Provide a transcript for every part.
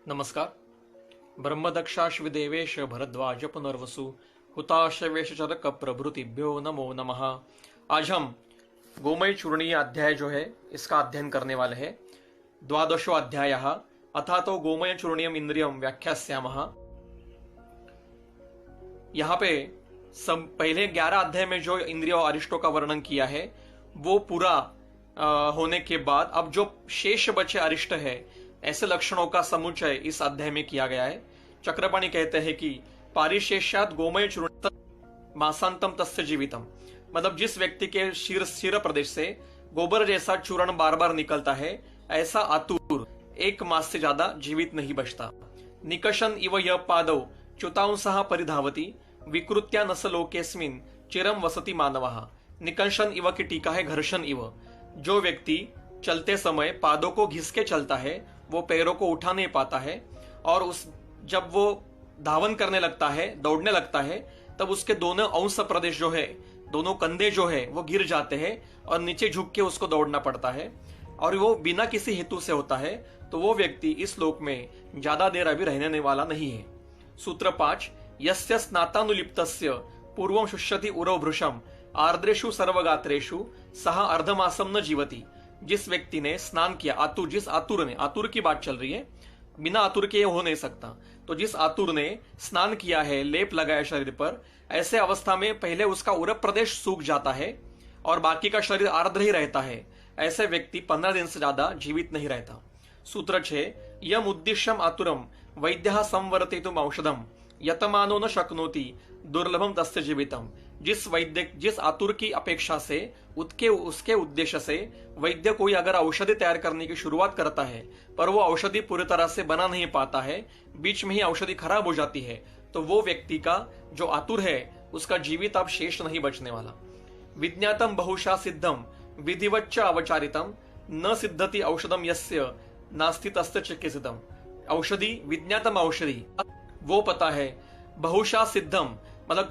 नमस्कार। ब्रह्मदक्षाश्विदेवेश भरद्वाज पुनर्वसु हुताशवेश चरक प्रभृतिभ्यो नमो नमः। आज हम गोमय चूर्णीय अध्याय जो है इसका अध्ययन करने वाले हैं। द्वादशो अध्याय अथा तो गोमय चूर्णीयम इंद्रियम व्याख्यास्यामः। यहाँ पे पहले 11 अध्याय में जो इंद्रियों और अरिष्टों का वर्णन किया है वो पूरा होने के बाद अब जो शेष बचे अरिष्ट है ऐसे लक्षणों का समुच्चय इस अध्याय में किया गया है। चक्रपाणी कहते हैं कि पारिशेष्यात गोमय चूर्ण मासांतम तस्य जीवितम, मतलब जिस व्यक्ति के शिर प्रदेश से गोबर जैसा चूर्ण बार बार निकलता है ऐसा आतुर 1 मास से ज्यादा जीवित नहीं बचता। निकशन इव य पादौ च्युतांसः परिधावति विकृत्या नसलोकेस्मिन् चिरम वसति मानवः। निकंशन इव की टीका है घर्षण इव, जो व्यक्ति चलते समय पादों को घिस के चलता है वो पैरों को उठा नहीं पाता है और जब वो धावन करने लगता है, दौड़ने लगता है, तब उसके दोनों अंश प्रदेश जो है, दोनों कंधे जो है वो गिर जाते हैं और नीचे झुक के उसको दौड़ना पड़ता है और वो बिना किसी हेतु से होता है। तो वो व्यक्ति इस लोक में ज्यादा देर अभी रहने वाला नहीं है। सूत्र 5, यस्य स्नातानुलिप्तस्य पूर्वं शुष्यति उरव भृशम आर्द्रेषु सर्वगात्रेषु सह अर्धमासम न जीवति। जिस व्यक्ति ने स्नान किया, जिस आतुर ने, आतुर की बात चल रही है, बिना आतुर के हो नहीं सकता, तो जिस आतुर ने स्नान किया है, लेप लगाया शरीर पर, ऐसे अवस्था में पहले उसका उरव प्रदेश सूख जाता है और बाकी का शरीर आर्द्र ही रहता है, ऐसे व्यक्ति 15 दिन से ज्यादा जीवित नहीं रहता। सूत्र 6, यम उद्दिश्यम आतुरम वैद्यः संवर्तितुम औषधम यतमानो न शक्नोति दुर्लभम तस्य जीवितम। जिस आतुर की अपेक्षा से उसके उद्देश्य से वैद्य कोई अगर औषधि तैयार करने की शुरुआत करता है पर वो औषधि पूरी तरह से बना नहीं पाता है, बीच में ही औषधि खराब हो जाती है, तो वो व्यक्ति का जो आतुर है उसका जीवित अब शेष नहीं बचने वाला। विज्ञातम बहुशा सिद्धम विधिवच्च अवचारितम न सिद्धति औषधम यस्य नास्ति तस्य चिकित्सितम। औषधि, विज्ञातम औषधि वो पता है, बहुशा सिद्धम मतलब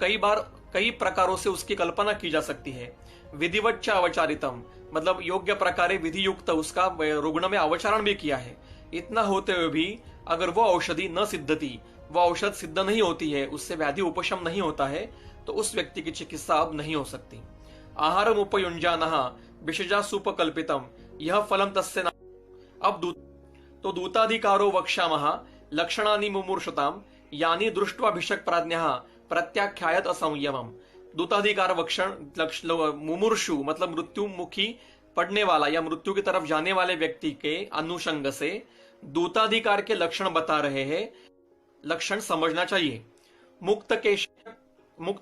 कई प्रकारों से उसकी कल्पना की जा सकती है। विधिवच्च अवचारितम मतलब योग्य प्रकारे विधि युक्त उसका रुग्ण में अवचारण भी किया है। इतना होते हुए भी अगर वो औषधि न सिद्धति, वो औषध सिद्ध नहीं होती है, उससे व्याधि उपशम नहीं होता है, तो उस व्यक्ति की चिकित्सा अब नहीं हो सकती। आहारम उपयुंजानः विषजा सुपकल्पितम यह फलम तस्य। अब दूताधिकारो वक्ष्यामः लक्षणानि मुमूर्षताम यानी दृष्ट्वा भिषक प्राज्ञः प्रत्याख्यायत असंयमम। दूताधिकार मुमूर्षु मतलब मृत्यु मुखी पड़ने वाला या मृत्यु की तरफ जाने वाले व्यक्ति के अनुषंग से दूताधिकार के लक्षण बता रहे हैं, लक्षण समझना चाहिए। मुक्त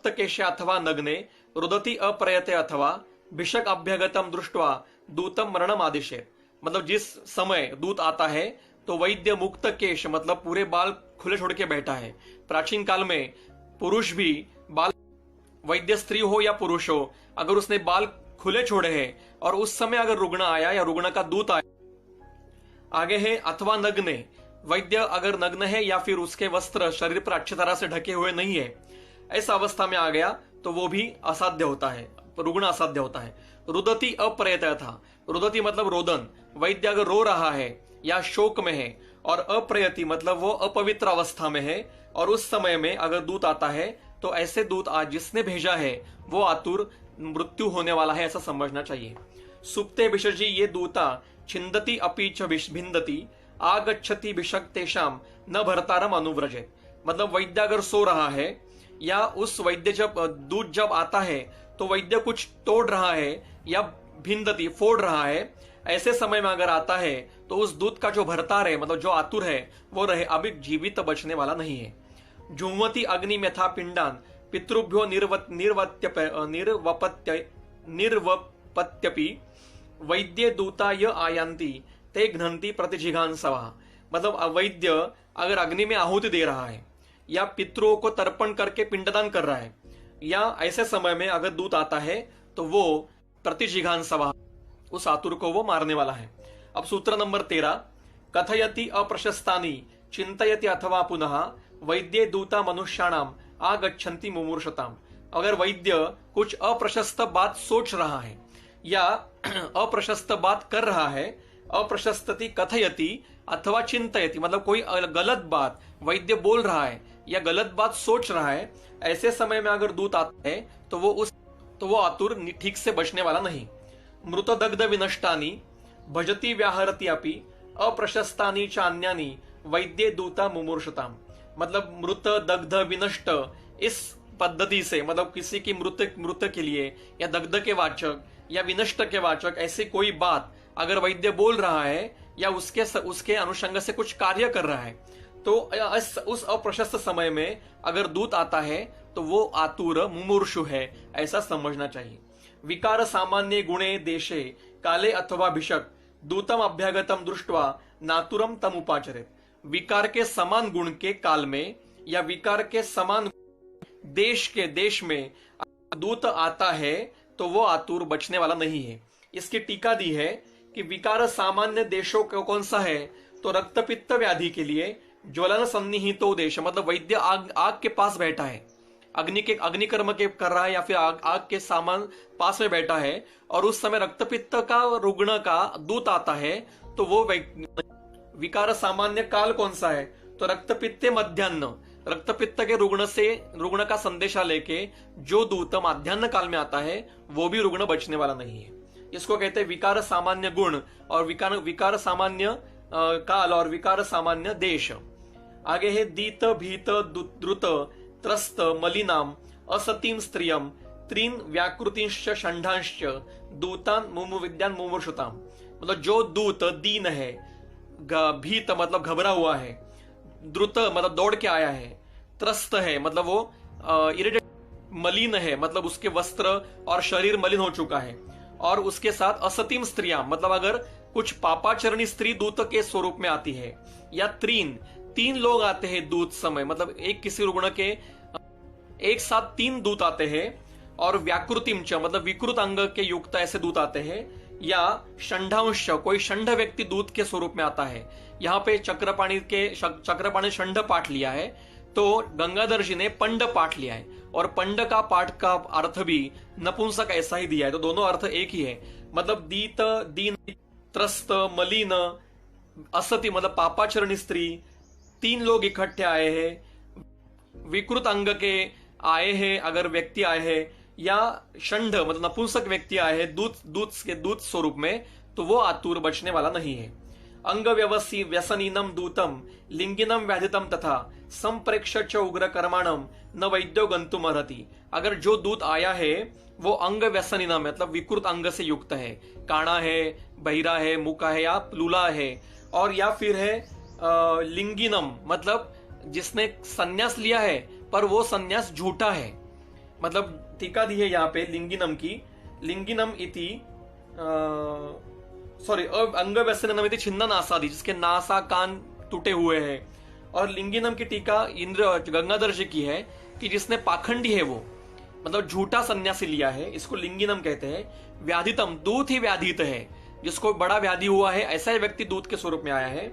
केश अथवा नग्ने रुदति अप्रयते अथवा भिषक अभ्यगतम दृष्ट्वा दूतम मरणम आदिशे। मतलब जिस समय दूत आता है तो वैद्य मुक्त केश मतलब पूरे बाल खुले छोड़ के बैठा है। प्राचीन काल में पुरुष भी बाल, वैद्य स्त्री हो या पुरुष हो, अगर उसने बाल खुले छोड़े हैं और उस समय अगर रुग्ण आया या रुग्ण का दूत आया, आगे है अथवा नग्ने, वैद्य अगर नग्न है या फिर उसके वस्त्र शरीर पर अच्छी तरह से ढके हुए नहीं है, ऐसा अवस्था में आ गया तो वो भी असाध्य होता है, रुग्ण असाध्य होता है। रुदति अप्रयत था, रुदति मतलब रोदन, वैद्य अगर रो रहा है या शोक में है, और अप्रयति मतलब वो अपवित्र अवस्था में है और उस समय में अगर दूत आता है तो ऐसे दूत आज जिसने भेजा है वो आतुर मृत्यु होने वाला है, ऐसा समझना चाहिए। सुप्ते भिषजी ये दूता छिंदति अपि च भिंदति आगच्छति भिषक तेषाम न भरतारम अनुव्रजेत। मतलब वैद्य अगर सो रहा है या उस वैद्य दूत जब आता है तो वैद्य कुछ तोड़ रहा है या भिंदति फोड़ रहा है, ऐसे समय में अगर आता है तो उस दूत का जो भरतार है मतलब जो आतुर है वो रहे, अभी जीवित बचने वाला नहीं है। जुंवति अग्नि मेथा पिंडान पितृभ्यो निर्वपत्यपि वैद्य दूता य आयांति ते घ्नन्ति प्रतिजिघांसवा। मतलब अवैद्य अगर अग्नि में आहुति दे रहा है या पितरों को तर्पण करके पिंडदान कर रहा है या ऐसे समय में अगर दूत आता है तो वो प्रतिजिघांसवा, उस आतुर को वो मारने वाला है। अब सूत्र नंबर 13, कथयति अप्रशस्तानि चिंतयति अथवा पुनः वैद्य दूता मनुष्याणाम आगच्छन्ति मुमूर्षताम। अगर वैद्य कुछ अप्रशस्त बात सोच रहा है या अप्रशस्त बात कर रहा है अप्रशस्तति कथयति अथवा चिंतयति, मतलब कोई गलत बात वैद्य बोल रहा है या गलत बात सोच रहा है, ऐसे समय में अगर दूत आता है तो वो आतुर ठीक से बचने वाला नहीं। मृत दग्ध विनष्टानि भजति व्याहरति अपि अप्रशस्तानि चान्यानि वैद्य दूता मुमूर्षताम, मतलब मृत दग्ध विनष्ट इस पद्धति से, मतलब किसी की मृत के लिए या दग्ध के वाचक या विनष्ट के वाचक ऐसी कोई बात अगर वैद्य बोल रहा है या उसके अनुषंग से कुछ कार्य कर रहा है, तो उस अप्रशस्त समय में अगर दूत आता है तो वो आतुर मुमूर्षु है, ऐसा समझना चाहिए। विकार सामान्य गुणे देशे काले अथवा भिषक दूतम अभ्यागतम दृष्ट्वा नातुरम तम उपाचरित, विकार के समान गुण के काल में या विकार के समान देश में दूत आता है तो वो आतुर बचने वाला नहीं है। इसकी टीका दी है कि विकार सामान्य देशों को कौन सा है, तो रक्तपित्त व्याधि के लिए ज्वलन सन्निहितो देश, मतलब वैद्य आग के पास बैठा है, अग्निकर्म के कर रहा है या फिर आग के सामान पास में बैठा है और उस समय रक्तपित्त का रुग्ण का दूत आता है, तो वो विकार सामान्य काल कौन सा है, तो रक्तपित्ते मध्यान्ह, रक्तपित्त के रुग्ण का संदेशा लेके जो दूत माध्यान्ह काल में आता है वो भी रुग्ण बचने वाला नहीं है। इसको कहते हैं विकार सामान्य गुण और विकार सामान्य काल और विकार सामान्य देश। आगे है दीत भीत द्रुत त्रस्त मलिनाम असतीम स्त्रियम त्रीन व्याकृतिश्च षंडांश्च दूतान मुमुविद्यान मुमुर्षुताम, मतलब जो दूत दीन है, भीत मतलब घबरा हुआ है, द्रुत मतलब दौड़ के आया है, त्रस्त है मतलब वो इरिटेट, मलिन है मतलब उसके वस्त्र और शरीर मलिन हो चुका है, और उसके साथ असतीम स्त्रियां, मतलब अगर कुछ पापाचरणी स्त्री दूत के स्वरूप में आती है, या तीन लोग आते हैं दूत समय, मतलब एक किसी रुग्ण के एक साथ 3 दूत आते हैं, और व्याकृतिम च मतलब विकृत अंग के युक्त ऐसे दूत आते हैं, या षंडांश कोई षंड व्यक्ति दूत के स्वरूप में आता है। यहाँ पे चक्रपाणी षंड पाठ लिया है, तो गंगाधर जी ने पंड पाठ लिया है, और पंड का पाठ का अर्थ भी नपुंसक ऐसा ही दिया है, तो दोनों अर्थ एक ही है। मतलब दीत दीन त्रस्त मलिन असती मतलब पापाचरणी स्त्री, 3 लोग इकट्ठे आए हैं, विकृत अंग के आए हैं अगर व्यक्ति आए हैं, या षंड मतलब नपुंसक व्यक्ति आए हैं दूत स्वरूप में, तो वो आतुर बचने वाला नहीं है। अंग व्यसनीनम दूतम लिंगिनम व्याधितम तथा संप्रेक्ष उग्र कर्माणम न वैद्यो गंतुम अर्हति, अगर जो दूत आया है वो अंग व्यसनीनम मतलब विकृत अंग से युक्त है, काणा है, बहिरा है, मुका है या लूला है, और या फिर है लिंगिनम मतलब जिसने सन्यास लिया है पर वो सन्यास झूठा है, मतलब टीका दी है यहाँ पे लिंगिनम की, लिंगिनम इति अंग व्यसनम इति छिन्न नासादि, जिसके नासा कान टूटे हुए हैं, और लिंगिनम की टीका गंगाधर जी की है कि जिसने पाखंडी है वो मतलब झूठा सन्यासी लिया है, इसको लिंगिनम कहते हैं। व्याधितम दूत ही व्याधित है, जिसको बड़ा व्याधि हुआ है ऐसा ही व्यक्ति दूत के स्वरूप में आया है।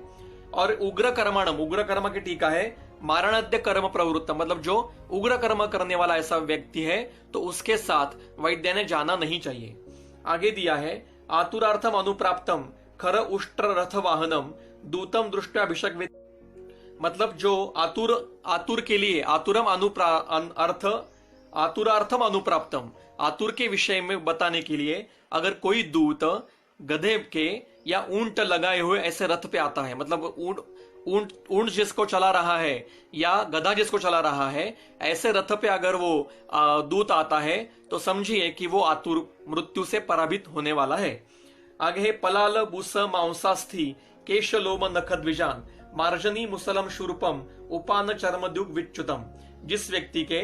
और उग्र कर्माणम, उग्र कर्म की टीका है मारणाद्य कर्म प्रवृत्त, मतलब जो उग्र कर्म करने वाला ऐसा व्यक्ति है तो उसके साथ वैद्य ने जाना नहीं चाहिए। आगे दिया है आतुरार्थम अनुप्राप्तम खर उष्ट्र रथ वाहनम दूतम दृष्टि अभिषेक, मतलब जो आतुर के लिए आतुरार्थम अनुप्राप्तम, आतुर के विषय में बताने के लिए अगर कोई दूत गधे के या ऊंट लगाए हुए ऐसे रथ पे आता है, मतलब ऊंट जिसको चला रहा है या गधा जिसको चला रहा है, ऐसे रथ पे अगर वो दूत आता है तो समझिए कि वो आतुर मृत्यु से पराभूत होने वाला है। आगे है पलाल बुस मांसास्थि केश लोम नखद्विजान मार्जनी मुसलम शूर्पम उपान चर्मद्युग विच्युतम, जिस व्यक्ति के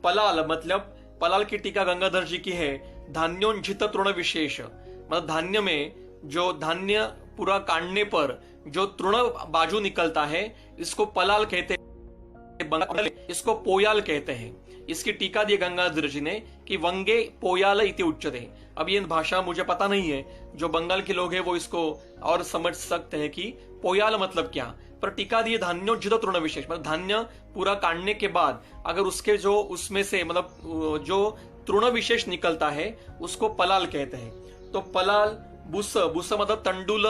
पलाल मतलब पलाल की टीका गंगाधर जी की है धान्योंजित तृण विशेष, मतलब धान्य में जो धान्य पूरा काटने पर जो तृण बाजू निकलता है इसको पलाल कहते हैं, इसको पोयाल कहते हैं। इसकी टीका दी गंगाधर जी ने कि वंगे पोयाल इति उच्यते। अब ये भाषा मुझे पता नहीं है, जो बंगाल के लोग हैं वो इसको और समझ सकते हैं कि पोयाल मतलब क्या, पर टीका दिए धान्योजित तृण विशेष, मतलब धान्य पूरा काटने के बाद अगर उसके जो उसमें से मतलब जो तृण विशेष निकलता है उसको पलाल कहते हैं। तो पलाल बुस मतलब तंडुल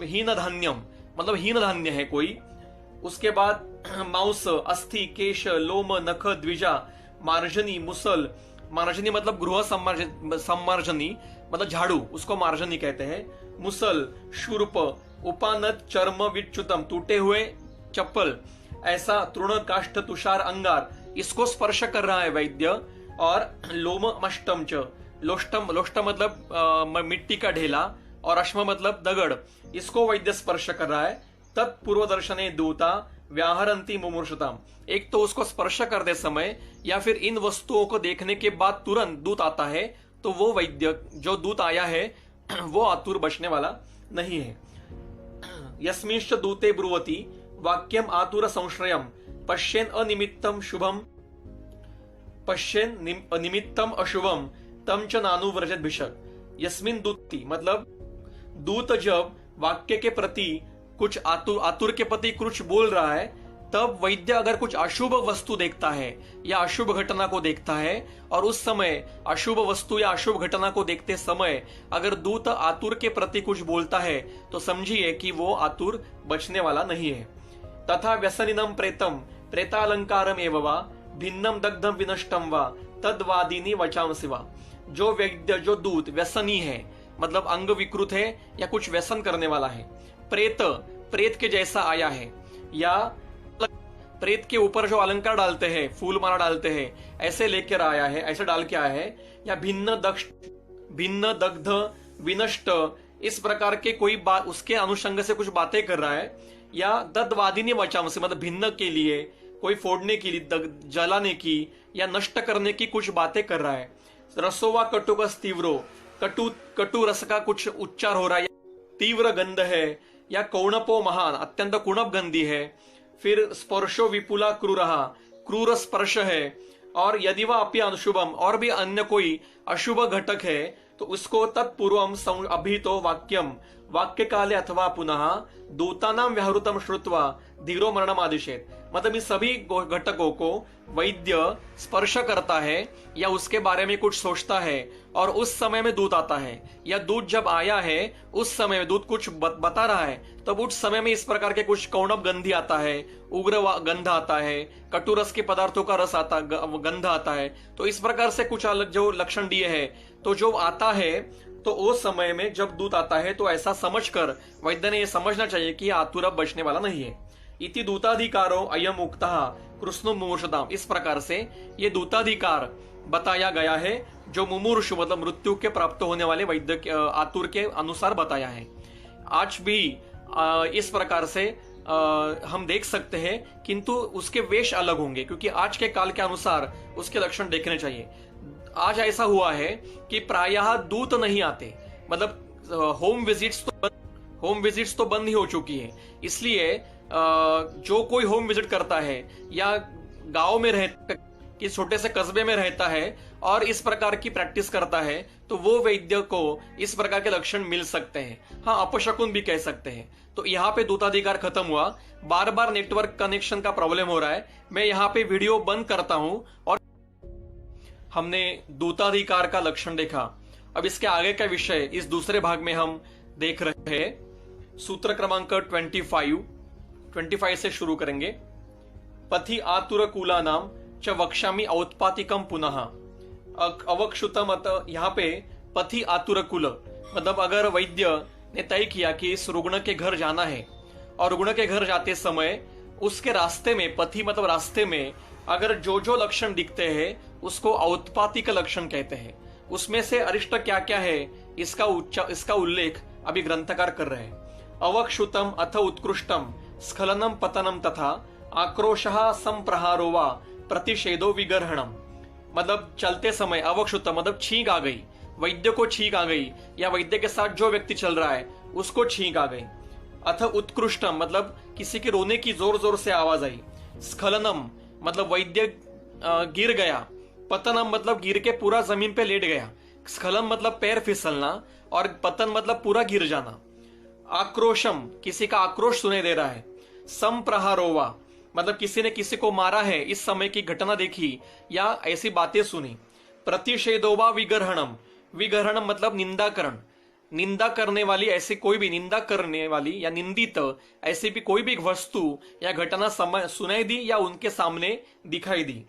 हीन धान्यम, मतलब हीन धान्य है कोई। उसके बाद मांस, अस्थि, केश, लोम, नख, द्विजा, मार्जनी, मुसल, मार्जनी मतलब गृह सम्मार्जनी मतलब झाड़ू, उसको मार्जनी कहते हैं। मुसल, शूर्प, उपानत, चर्म, विच्युतम टूटे हुए चप्पल, ऐसा तृण, काष्ठ, तुषार, अंगार, इसको स्पर्श कर रहा है वैद्य। और लोम अष्टम च, लोष्टम, लोष्टम मतलब मिट्टी का ढेला, और अश्म मतलब दगड़, इसको वैद्य स्पर्श कर रहा है। तत्पूर्व दर्शने दूता व्याहरंती मुमूर्षताम, एक तो उसको स्पर्श करते समय या फिर इन वस्तुओं को देखने के बाद तुरंत दूत आता है, तो वो वैद्य जो दूत आया है वो आतुर बचने वाला नहीं है। यस्मिंश्च दूते ब्रुवती वाक्यम आतुर संश्रयम पश्येन अनिमित्तम शुभम, पश्येन अनिमित्तम अशुभम तम च नानुव्रजत भिषक। यस्मिन दूती मतलब दूत जब वाक्य के प्रति कुछ आतुर के प्रति कुछ बोल रहा है, तब वैद्य अगर कुछ अशुभ वस्तु देखता है या अशुभ घटना को देखता है, और उस समय अशुभ वस्तु या अशुभ घटना को देखते समय अगर दूत आतुर के प्रति कुछ बोलता है, तो समझिए कि वो आतुर बचने वाला नहीं है। तथा व्यसनिनम प्रेतम प्रेतालंकारम एव वा भिन्नम दग्धम विनष्टम वा तद्वादिनी वचांसि वा। जो वैद्य, जो दूत व्यसनी है मतलब अंग विकृत है या कुछ व्यसन करने वाला है, प्रेत, प्रेत के जैसा आया है, या प्रेत के ऊपर जो अलंकार डालते हैं, फूल माला डालते हैं, ऐसे लेकर आया है, ऐसे डाल के आया है, या भिन्न दग्ध विनष्ट, इस प्रकार के कोई बात उसके अनुषंग से कुछ बातें कर रहा है, या दद्वादिनी वचाम से मतलब भिन्न के लिए, कोई फोड़ने के लिए, जलाने की या नष्ट करने की कुछ बातें कर रहा है। रसोवा कटुकस तीव्रो, कटु रस का कुछ उच्चार हो रहा है, तीव्र गंध है, या कौणपो महान अत्यंत कुणप गंधी है। फिर स्पर्शो विपुला क्रूरहा, क्रूर स्पर्श है। और यदि वह अपि अशुभम, और भी अन्य कोई अशुभ घटक है, तो उसको तत्पूर्वम अभी तो वाक्यम, वाक्य काले अथवा पुनः दूतानाम व्याहृतम श्रुत्वा धीरो मरणम आदिशेत, मतलब इस सभी घटकों को वैद्य स्पर्श करता है या उसके बारे में कुछ सोचता है, और उस समय में दूत आता है, या दूत जब आया है उस समय में दूत कुछ बता रहा है, तब उस समय में इस प्रकार के कुछ कौणप गंधी आता है, उग्र गंध आता है, कटुरस के पदार्थों का रस आता, गंध आता है। तो इस प्रकार से कुछ अलग जो लक्षण दिए है, तो जो आता है, तो उस समय में जब दूत आता है तो ऐसा समझकर वैद्य ने यह समझना चाहिए कि आतुर अब बचने वाला नहीं है। इति दूताधिकारो अयम उक्तः कृष्ण मुमूर्षताम, इस प्रकार से ये दूताधिकार बताया गया है जो मुमूर्षु मतलब मृत्यु के प्राप्त होने वाले वैद्य आतुर के अनुसार बताया है। आज भी इस प्रकार से हम देख सकते हैं, किंतु उसके वेश अलग होंगे, क्योंकि आज के काल के अनुसार उसके लक्षण देखने चाहिए। आज ऐसा हुआ है कि प्रायः दूत नहीं आते, मतलब होम विजिट्स तो बंद ही हो चुकी है। इसलिए जो कोई होम विजिट करता है या गांव में रहता, कि छोटे से कस्बे में रहता है और इस प्रकार की प्रैक्टिस करता है, तो वो वैद्य को इस प्रकार के लक्षण मिल सकते हैं। हाँ, अपशकुन भी कह सकते हैं। तो यहाँ पे दूताधिकार खत्म हुआ। बार बार नेटवर्क कनेक्शन का प्रॉब्लम हो रहा है, मैं यहाँ पे वीडियो बंद करता हूं। और हमने दूताधिकार का लक्षण देखा। अब इसके आगे का विषय इस दूसरे भाग में हम देख रहे हैं। सूत्र क्रमांक 25 से शुरू करेंगे। पथि आतुरकूला नाम च वक्ष्यामि औत्पातिकम पुनः अवक्षुतम। यहाँ पे पथि आतुरकुल मतलब अगर वैद्य ने तय किया कि इस रुग्ण के घर जाना है, और रुग्ण के घर जाते समय उसके रास्ते में, पथि मतलब रास्ते में अगर जो जो लक्षण दिखते हैं उसको औत्पातिक लक्षण कहते हैं। उसमें से अरिष्ट क्या क्या है इसका उल्लेख अभी ग्रंथकार कर रहे हैं। अवक्षुतम अथ उत्कृष्टम स्खलनम पतनम तथा आक्रोशः संप्रहारो वा प्रतिषेधो विगर्हणम। मतलब चलते समय अवक्षुतम मतलब छींक आ गई, वैद्य को छींक आ गई, या वैद्य के साथ जो व्यक्ति चल रहा है उसको छींक आ गई। अथ उत्कृष्टम मतलब किसी के रोने की जोर जोर से आवाज आई। स्खलनम मतलब वैद्य गिर गया। पतनम मतलब गिर के पूरा जमीन पे लेट गया। स्खलन मतलब पैर फिसलना, और पतन मतलब पूरा गिर जाना। आक्रोशम किसी का आक्रोश सुने दे रहा है। संप्रहारोवा मतलब किसी ने किसी को मारा है, इस समय की घटना देखी या ऐसी बातें सुनी। प्रतिषेधोवा विगर्हणम, विगर्हणम मतलब निंदाकरण, निंदा करने वाली ऐसी कोई भी निंदा करने वाली या निंदित ऐसी भी कोई भी वस्तु या घटना सुनाई दी या उनके सामने दिखाई दी।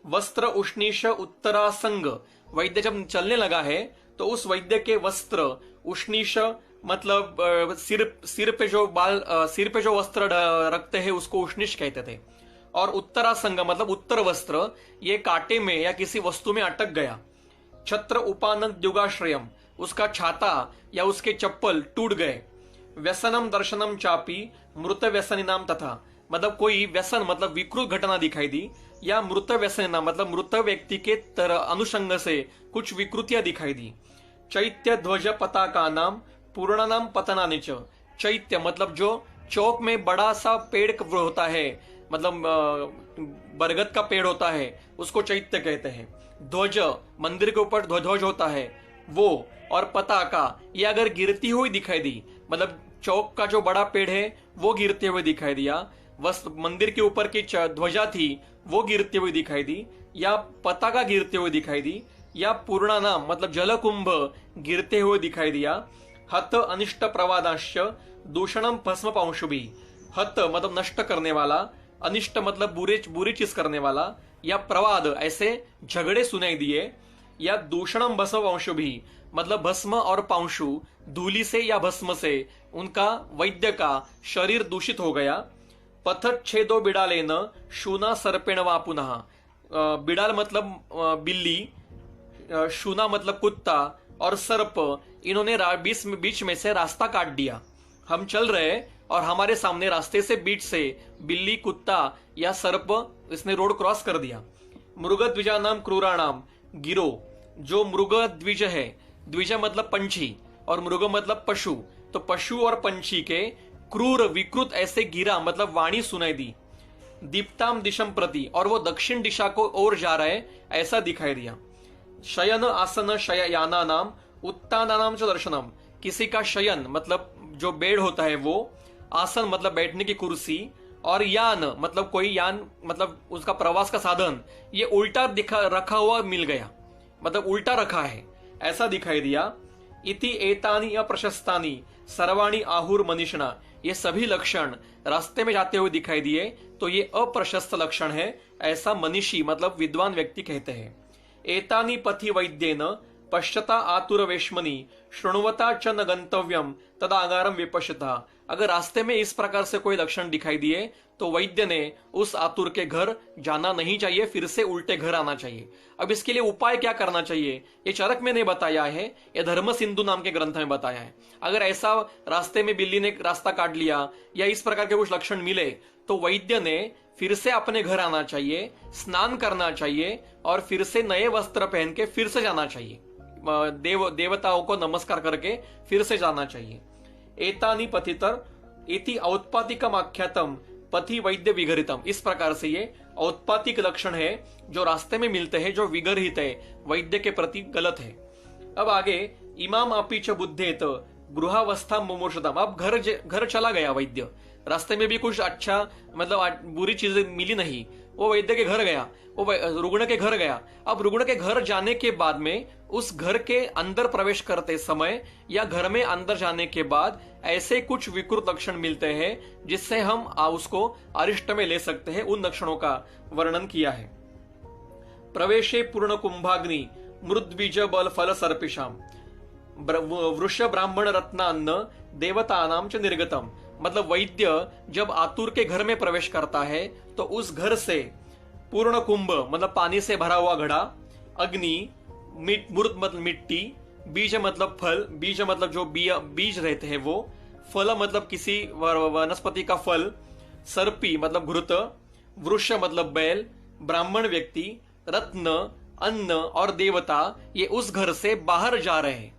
वस्त्र उष्णीश उत्तरासंग, वैद्य जब चलने लगा है तो उस वैद्य के वस्त्र उष्णीश मतलब सिर पे जो वस्त्र रखते हैं उसको उष्णीश कहते थे। और उत्तरासंग मतलब उत्तर वस्त्र, ये कांटे में या किसी वस्तु में अटक गया। छत्र उपानंद युगाश्रयम, उसका छाता या उसके चप्पल टूट गए। व्यसनम दर्शनम चापी मृत व्यसनी नाम तथा, मतलब कोई व्यसन मतलब विकृत घटना दिखाई दी या मृत व्यसनी मतलब मृत व्यक्ति के अनुषंग से कुछ विकृतियां दिखाई दी। चैत्य ध्वज पताका नाम पूर्ण नाम पतनानि च, चैत्य मतलब जो चौक में बड़ा सा पेड़ होता है, मतलब बरगद का पेड़ होता है, उसको चैत्य कहते हैं। ध्वज मंदिर के ऊपर ध्वज होता है वो, और पताका ये अगर गिरती हुई दिखाई दी, मतलब चौक का जो बड़ा पेड़ है वो गिरते हुए दिखाई दिया, मंदिर के ऊपर की ध्वजा थी वो गिरती हुई दिखाई दी, या पताका गिरते हुए दिखाई दी, या पूर्णा नाम मतलब जलकुंभ गिरते हुए दिखाई दिया। हत अनिष्ट प्रवादांश दूषणम भस्म पांशुभी, हत मतलब नष्ट करने वाला, अनिष्ट मतलब बुरी चीज करने वाला, या प्रवाद ऐसे झगड़े सुनाई दिए, या दूषणम भस्म पांशुभी मतलब भस्म और पांशु धूली से या भस्म से उनका वैद्य का शरीर दूषित हो गया। पथत छेदो बिड़ालेन शूना सर्पेण वा पुनः, बिड़ाल मतलब बिल्ली, शूना मतलब कुत्ता, और सर्प, इन्होंने बीच में से रास्ता काट दिया। हम चल रहे और हमारे सामने रास्ते से बीच से बिल्ली, कुत्ता या सर्प इसने रोड क्रॉस कर दिया। मृग द्विजा नाम क्रूराणाम गिरो, जो मृग द्विज है, द्विज मतलब पंछी और मृग मतलब पशु, तो पशु और पंछी के क्रूर विकृत ऐसे गिरा मतलब वाणी सुनाई दी। दीप्ताम दिशम प्रति, और वो दक्षिण दिशा को ओर जा रहे ऐसा दिखाई दिया। शयन आसन शययाना नाम उत्ताना नाम च दर्शनम, किसी का शयन मतलब जो बेड होता है वो, आसन मतलब बैठने की कुर्सी, और यान मतलब कोई यान मतलब उसका प्रवास का साधन, ये उल्टा रखा हुआ मिल गया, मतलब उल्टा रखा है ऐसा दिखाई दिया। इति एतानी अप्रशस्तानी सर्वाणी आहुर मनीषणा, ये सभी लक्षण रास्ते में जाते हुए दिखाई दिए तो ये अप्रशस्त लक्षण है ऐसा मनीषी मतलब विद्वान व्यक्ति कहते हैं। एतानी पथि वैद्येन पश्यता आतुर वेश्मनि शृण्वता च न गंतव्यम तदा आगारम विपश्यता, अगर रास्ते में इस प्रकार से कोई लक्षण दिखाई दिए तो वैद्य ने उस आतुर के घर जाना नहीं चाहिए, फिर से उल्टे घर आना चाहिए। अब इसके लिए उपाय क्या करना चाहिए ये चरक में ने बताया है, ये धर्म सिंधु नाम के ग्रंथ में बताया है। अगर ऐसा रास्ते में बिल्ली ने रास्ता काट लिया या इस प्रकार के कुछ लक्षण मिले तो वैद्य ने फिर से अपने घर आना चाहिए, स्नान करना चाहिए और फिर से नए वस्त्र पहन के फिर से जाना चाहिए, देवताओं को नमस्कार करके फिर से जाना चाहिए। एतानी पथितर इति औत्पातिकम आख्यातम पथि वैद्य विगरितम, इस प्रकार से ये औत्पातिक लक्षण है जो रास्ते में मिलते हैं जो विगरहित है, वैद्य के प्रति गलत है। अब आगे इमाम अपीच बुद्धेत गृहावस्था मुमूर्षतम, अब घर चला गया वैद्य, रास्ते में भी कुछ अच्छा मतलब बुरी चीजें मिली नहीं, वो वैद्य के घर गया, वो रुग्ण के घर गया। अब रुग्ण के घर जाने के बाद में उस घर के अंदर प्रवेश करते समय या घर में अंदर जाने के बाद ऐसे कुछ विकृत लक्षण मिलते हैं जिससे हम उसको अरिष्ट में ले सकते हैं, उन लक्षणों का वर्णन किया है। प्रवेशे पूर्ण कुंभाग्नि मृद्बीज बल फल सर्पिशाम वृष ब्राह्मण रत्नान्न देवतानाम च निर्गतम, मतलब वैद्य जब आतुर के घर में प्रवेश करता है तो उस घर से पूर्ण कुंभ मतलब पानी से भरा हुआ घड़ा, अग्नि, मृत मतलब मिट्टी, बीज मतलब फल, बीज मतलब जो बीज रहते हैं वो, फल मतलब किसी वनस्पति का फल, सर्पी मतलब घृत, वृक्ष मतलब बैल, ब्राह्मण व्यक्ति, रत्न, अन्न और देवता ये उस घर से बाहर जा रहे हैं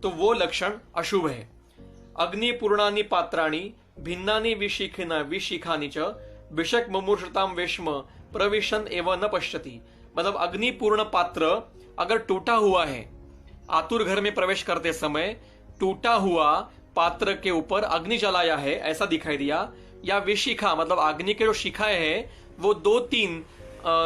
तो वो लक्षण अशुभ है। अग्नि पूर्णानि पात्राणि भिन्नानि विशिखानि च विषक मुमूर्षताम वेश्म प्रविशन एवं न पश्यति, मतलब अग्निपूर्ण पात्र अगर टूटा हुआ है, आतुर घर में प्रवेश करते समय टूटा हुआ पात्र के ऊपर अग्नि जलाया है ऐसा दिखाई दिया, या विशिखा मतलब अग्नि के जो शिखाएं हैं वो 2-3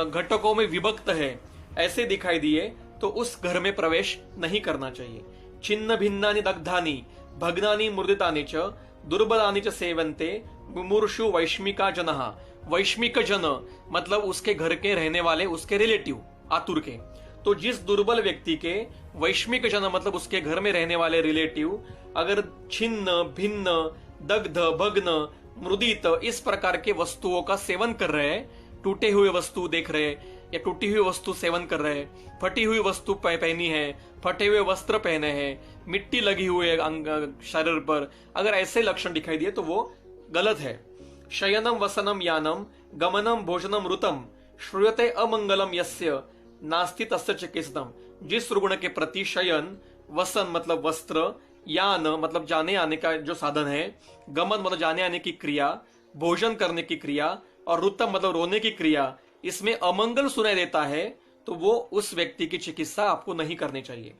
घटकों में विभक्त है ऐसे दिखाई दिए तो उस घर में प्रवेश नहीं करना चाहिए। छिन्न भिन्नानि दग्धानि भग्नानि मुर्दितानि च दुर्बलानि च सेवन्ते मुमूर्षु वैश्मिका जनः। वैश्मिक जन मतलब उसके घर के रहने वाले, उसके रिलेटिव, आतुर के। तो जिस दुर्बल व्यक्ति के वैश्मिक जन मतलब उसके घर में रहने वाले रिलेटिव अगर छिन्न भिन्न दग्ध भग्न मुर्दित इस प्रकार के वस्तुओं का सेवन कर रहे हैं, टूटे हुए वस्तु देख रहे या टूटी हुई वस्तु सेवन कर रहे, फटी हुई वस्तु पहनी है, फटे हुए वस्त्र पहने हैं, मिट्टी लगी हुई है शरीर पर, अगर ऐसे लक्षण दिखाई दिए तो वो गलत है। शयनम वसनम यानम गमनम भोजनम ऋतम श्रूयते अमंगलम यस्य नास्ति तस्य चिकित्सतम। जिस रुग्ण के प्रति शयन, वसन मतलब वस्त्र, यान मतलब जाने आने का जो साधन है, गमन मतलब जाने आने की क्रिया, भोजन करने की क्रिया और ऋतम मतलब रोने की क्रिया, इसमें अमंगल सुनाई देता है तो वो उस व्यक्ति की चिकित्सा आपको नहीं करनी चाहिए।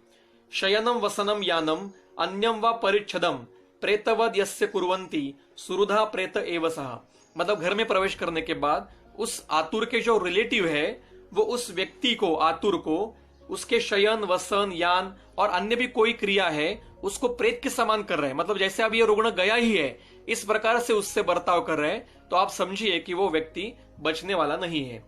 शयनम वसनम यानम अन्यम व परिच्छदम प्रेतवद यस्य कुर्वन्ति सुरुधा प्रेत एव सः। मतलब घर में प्रवेश करने के बाद उस आतुर के जो रिलेटिव है वो उस व्यक्ति को, आतुर को, उसके शयन वसन यान और अन्य भी कोई क्रिया है उसको प्रेत के समान कर रहे हैं। मतलब जैसे अब ये रुग्ण गया ही है इस प्रकार से उससे बर्ताव कर रहे हैं तो आप समझिए कि वो व्यक्ति बचने वाला नहीं है।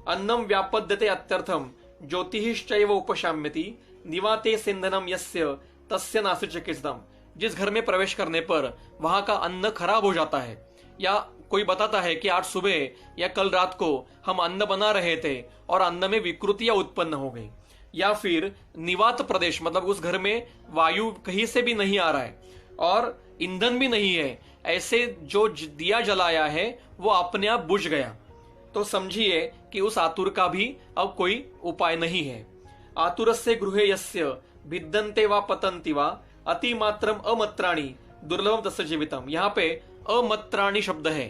अन्नम व्यापद्यते अत्यर्थम ज्योतिश्चैव उपशाम्यति निवाते सिंधनम यस्य तस्य नास्ति चिकित्सतम। जिस घर में प्रवेश करने पर वहां का अन्न खराब हो जाता है, या कोई बताता है कि आज सुबह या कल रात को हम अन्न बना रहे थे और अन्न में विकृतियां उत्पन्न हो गई, या फिर निवात प्रदेश मतलब उस घर में वायु कहीं से भी नहीं आ रहा है और ईंधन भी नहीं है, ऐसे जो दिया जलाया है वो अपने आप बुझ गया, तो समझिए कि उस आतुर का भी अब कोई उपाय नहीं है। आतुरस्य गृहे यस्य भिद्यन्ते वा पतन्ति वा अतिमात्रम अमत्राणि दुर्लभम तस्य जीवितम। यहाँ पे अमत्राणि शब्द है।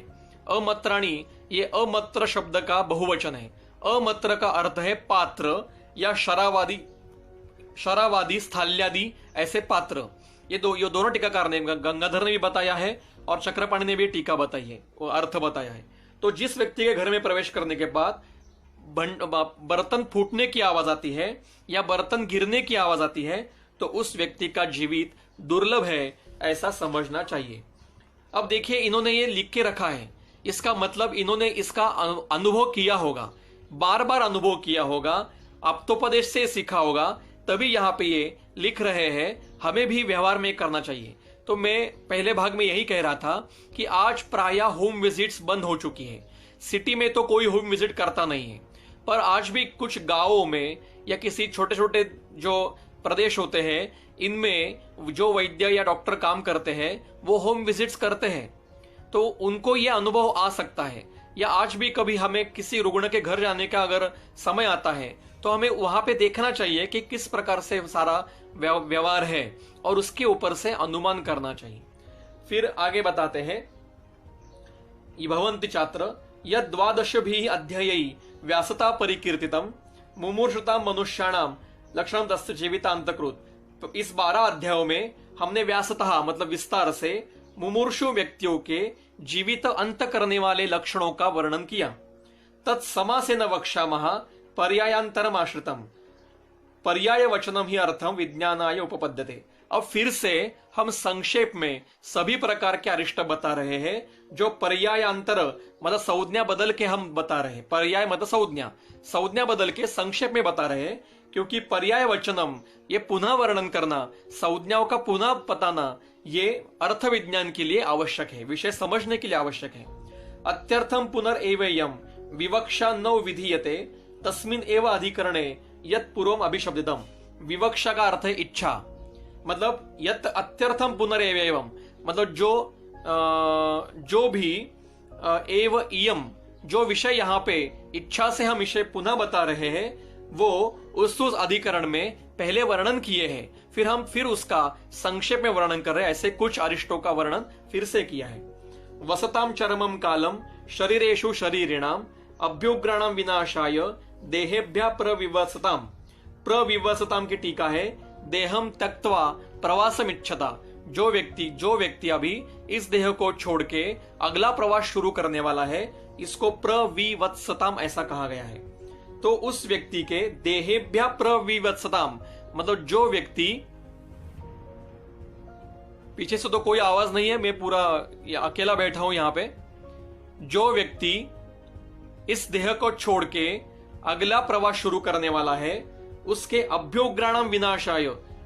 अमत्राणि ये अमत्र शब्द का बहुवचन है। अमत्र का अर्थ है पात्र या शरावादी स्थाल्यादि ऐसे पात्र। ये दोनों टीकाकार ने, गंगाधर ने भी बताया है और चक्रपाणि ने भी टीका बताई है, वो अर्थ बताया है। तो जिस व्यक्ति के घर में प्रवेश करने के बाद बर्तन फूटने की आवाज आती है या बर्तन गिरने की आवाज आती है तो उस व्यक्ति का जीवित दुर्लभ है, ऐसा समझना चाहिए। अब देखिए इन्होंने ये लिख के रखा है, इसका मतलब इन्होंने इसका अनुभव किया होगा, बार बार अनुभव किया होगा, आप्तोपदेश से सीखा होगा, तभी यहाँ पे ये लिख रहे हैं। हमें भी व्यवहार में करना चाहिए। तो मैं पहले भाग में यही कह रहा था कि आज प्रायः होम विजिट्स बंद हो चुकी है। सिटी में तो कोई होम विजिट करता नहीं है, पर आज भी कुछ गांवों में या किसी छोटे छोटे जो प्रदेश होते हैं इनमें जो वैद्य या डॉक्टर काम करते हैं वो होम विजिट्स करते हैं, तो उनको यह अनुभव आ सकता है। या आज भी कभी हमें किसी रुग्ण के घर जाने का अगर समय आता है तो हमें वहां पे देखना चाहिए कि किस प्रकार से सारा व्यवहार है और उसके ऊपर से अनुमान करना चाहिए। फिर आगे बताते हैं, भवन्ति छात्र यद 12 अध्यायी व्यासता परिकीर्तितम मुमूर्षुता मनुष्याणाम लक्षणम तस्य जीवितांतकृत। तो इस 12 अध्यायों में हमने व्यासतः मतलब विस्तार से मुमूर्षु व्यक्तियों के जीवित अंत करने वाले लक्षणों का वर्णन किया। तत्समासेन वक्ष्यामः पर्यायांतरम आश्रितम पर्याय वचनम ही अर्थम विज्ञानाय उपपद्यते। अब फिर से हम संक्षेप में सभी प्रकार के अरिष्ट बता रहे हैं जो पर्यायांतर मतलब संज्ञा बदल के हम बता रहे हैं। पर्याय मतलब संज्ञा बदल के संक्षेप में बता रहे हैं, क्योंकि पर्याय वचनम ये पुनः वर्णन करना, संज्ञाओं का पुनः बताना ये अर्थ विज्ञान के लिए आवश्यक है, विषय समझने के लिए आवश्यक है। अत्यर्थम पुनर्एवेयम विवक्षा न विधीयते तस्मिन् एव अधिकरणे यत् पूर्वम अभिशब्दितम। विवक्षा का अर्थ है इच्छा, मतलब यत् अत्यर्थम पुनरेवम मतलब जो भी एव इयम जो विषय यहाँ पे इच्छा से हम इसे पुनः बता रहे हैं वो उस अधिकरण में पहले वर्णन किए हैं, फिर उसका संक्षेप में वर्णन कर रहे हैं। ऐसे कुछ अरिष्टों का वर्णन फिर से किया है। वसताम चरमम कालम शरीरेषु शरीरिणाम अभ्युग्राणाम विनाशाय देहेभ्य प्रविवसताम की टीका है, देहम त्यक्त्वा प्रवासम इच्छता। जो व्यक्ति अभी इस देह को छोड़ के अगला प्रवास शुरू करने वाला है, इसको प्रविवत्सताम ऐसा कहा गया है। तो उस व्यक्ति के देहेभ्य प्रविवत्सताम मतलब जो व्यक्ति पीछे से तो कोई आवाज नहीं है, मैं पूरा अकेला बैठा हूं यहाँ पे। जो व्यक्ति इस देह को छोड़ के अगला प्रवास शुरू करने वाला है, उसके अभ्युग्राणम विनाशाय,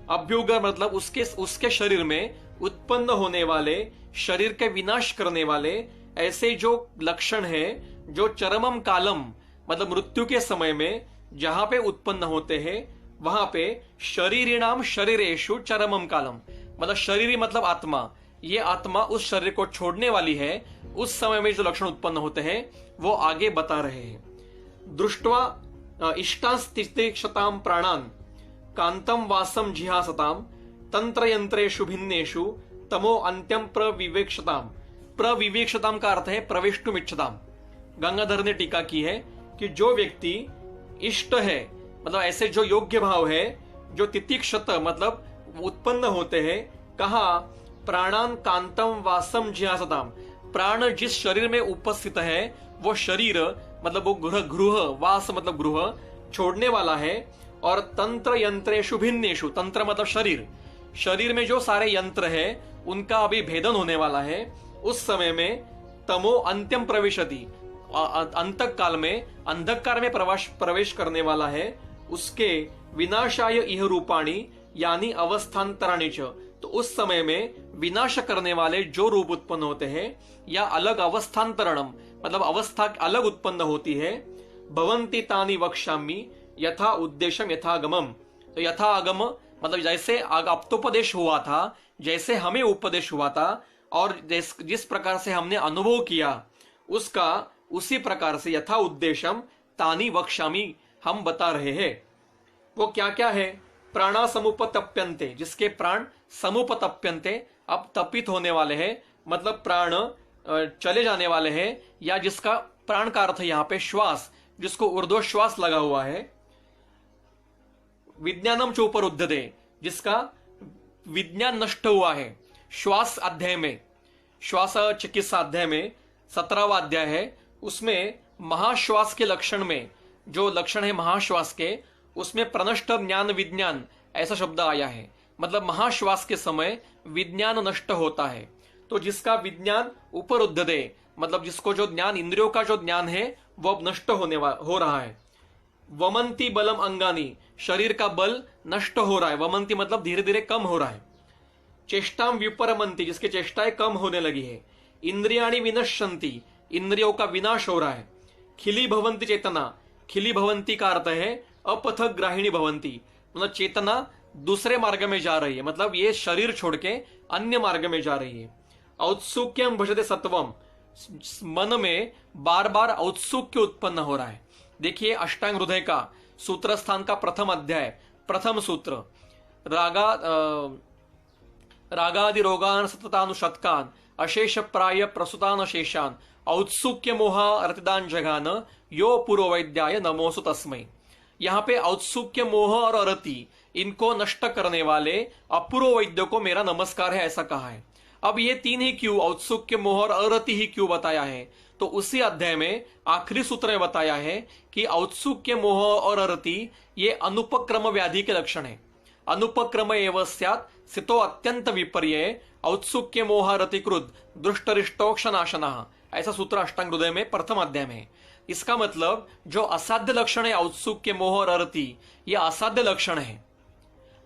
अभ्युग्र मतलब उसके शरीर में उत्पन्न होने वाले, शरीर के विनाश करने वाले ऐसे जो लक्षण है, जो चरमम कालम मतलब मृत्यु के समय में जहां पे उत्पन्न होते हैं, वहां पे शरीरिणाम शरीरेषु चरमम कालम, मतलब शरीरी मतलब आत्मा, ये आत्मा उस शरीर को छोड़ने वाली है, उस समय में जो लक्षण उत्पन्न होते हैं वो आगे बता रहे हैं। दृष्ट्वा इष्टास्तितिक्षताम प्राणान कांतम वासम जिहासताम तंत्र यंत्रेषु भिन्नेषु तमो अंत्यम प्रविवेक्षताम। प्रविवेक्षताम का अर्थ है प्रविष्टुम इच्छताम। गंगाधर ने टीका की है कि जो व्यक्ति इष्ट है, मतलब ऐसे जो योग्य भाव है, जो तितिक्षत मतलब उत्पन्न होते हैं, कहा प्राणान कांतम वासम जिहासताम, प्राण जिस शरीर में उपस्थित है वो शरीर मतलब वो गृह वास मतलब गृह छोड़ने वाला है, और तंत्र यंत्रेषु भिन्नेषु, तंत्र मतलब शरीर, शरीर में जो सारे यंत्र है उनका अभी भेदन होने वाला है, उस समय में तमो अंत्यम प्रविशति, अंतक काल में अंधकार में प्रवेश करने वाला है, उसके विनाशाय इह रूपाणी यानी अवस्थांतराणि च, तो उस समय में विनाश करने वाले जो रूप उत्पन्न होते हैं या अलग अवस्थांतरणम मतलब अवस्था अलग उत्पन्न होती है, भवंती तानी वक्ष्यामि यथा उद्देश्यम यथागमम। तो यथागम मतलब जैसे आप्तोपदेश हुआ था, जैसे हमें उपदेश हुआ था और जिस प्रकार से हमने अनुभव किया उसका उसी प्रकार से यथा उद्देश्यम तानी वक्ष्यामि हम बता रहे हैं। वो क्या क्या है? प्राणा समुपतप्यन्ते, जिसके प्राण समुपतप्यन्ते अब तपित होने वाले हैं, मतलब प्राण चले जाने वाले हैं, या जिसका प्राण का अर्थ यहां पे श्वास, जिसको ऊर्ध्वश्वास लगा हुआ है। विज्ञानम चोपरुद्धते, जिसका विज्ञान नष्ट हुआ है। श्वास अध्याय में, श्वास चिकित्सा अध्याय में 17वां अध्याय है, उसमें महाश्वास के लक्षण में जो लक्षण है महाश्वास के, उसमें प्रनष्ट ज्ञान विज्ञान ऐसा शब्द आया है, मतलब महाश्वास के समय विज्ञान नष्ट होता है। तो जिसका विज्ञान उपरुद्ध दे, मतलब जिसको जो ज्ञान, इंद्रियों का जो ज्ञान है वो अब नष्ट हो रहा है। वमंती बलम अंगानी, शरीर का बल नष्ट हो रहा है, वमंती मतलब धीरे धीरे कम हो रहा है। चेष्टाम विपरमंती, जिसकी चेष्टाएं कम होने लगी है। इंद्रियाणि विनश्यन्ति, इंद्रियों का विनाश हो रहा है। खिली भवंती चेतना, खिली भवंती का अर्थ है अपथक ग्राहिणी भवंती, मतलब चेतना दूसरे मार्ग में जा रही है, मतलब ये शरीर छोड़ के अन्य मार्ग में जा रही है। औत्सुक्यम भजते सत्वम, मन में बार बार औत्सुक्य उत्पन्न हो रहा है। देखिए अष्टांग हृदय का सूत्र स्थान का प्रथम अध्याय, प्रथम सूत्र, रागादि रोगान सततानुशतकान अशेष प्राय प्रसुतान शेषान औत्सुक्य मोहा रतिदान जगान यो पूर्व वैद्याय नमोसु तस्मै। यहाँ पे औत्सुक्य मोह और अरति, इनको नष्ट करने वाले अपूर्व वैद्य को मेरा नमस्कार है, ऐसा कहा है। अब ये तीन ही क्यों, औत्सुक्य मोह और अरति ही क्यों बताया है? तो उसी अध्याय में आखिरी सूत्र में बताया है कि औत्सुक्य मोह और अरति ये अनुपक्रम व्याधि के लक्षण है। अनुपक्रम एव स्यात् स्थितो अत्यंत विपर्य औत्सुक्य मोह रतिकृत दृष्टरिष्टोक्षनाशनः, ऐसा सूत्र अष्टांग हृदय में प्रथम अध्याय में है। इसका मतलब जो असाध्य लक्षण है औत्सुक्य मोह और अरति, ये असाध्य लक्षण है।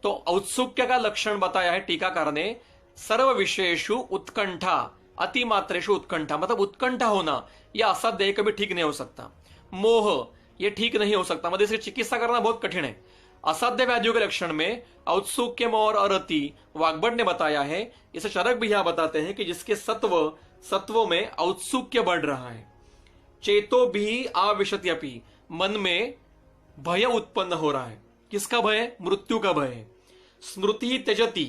तो औत्सुक्य का लक्षण बताया है टीकाकार ने, सर्व विषयेषु उत्कंठा अतिमात्रेषु उत्कंठा, मतलब उत्कंठा होना यह असाध्य, कभी ठीक नहीं हो सकता। मोह ये ठीक नहीं हो सकता, मतलब इसकी चिकित्सा करना बहुत कठिन है। असाध्य व्याधियों के लक्षण में औत्सुक्य मोह और अरति वाग्भट ने बताया है। इसे चरक भी यहां बताते हैं कि जिसके सत्वों में औत्सुक्य बढ़ रहा है। चेतो भी आविशत्यपि, मन में भय उत्पन्न हो रहा है। किसका भय? मृत्यु का भय। स्मृति त्यजति,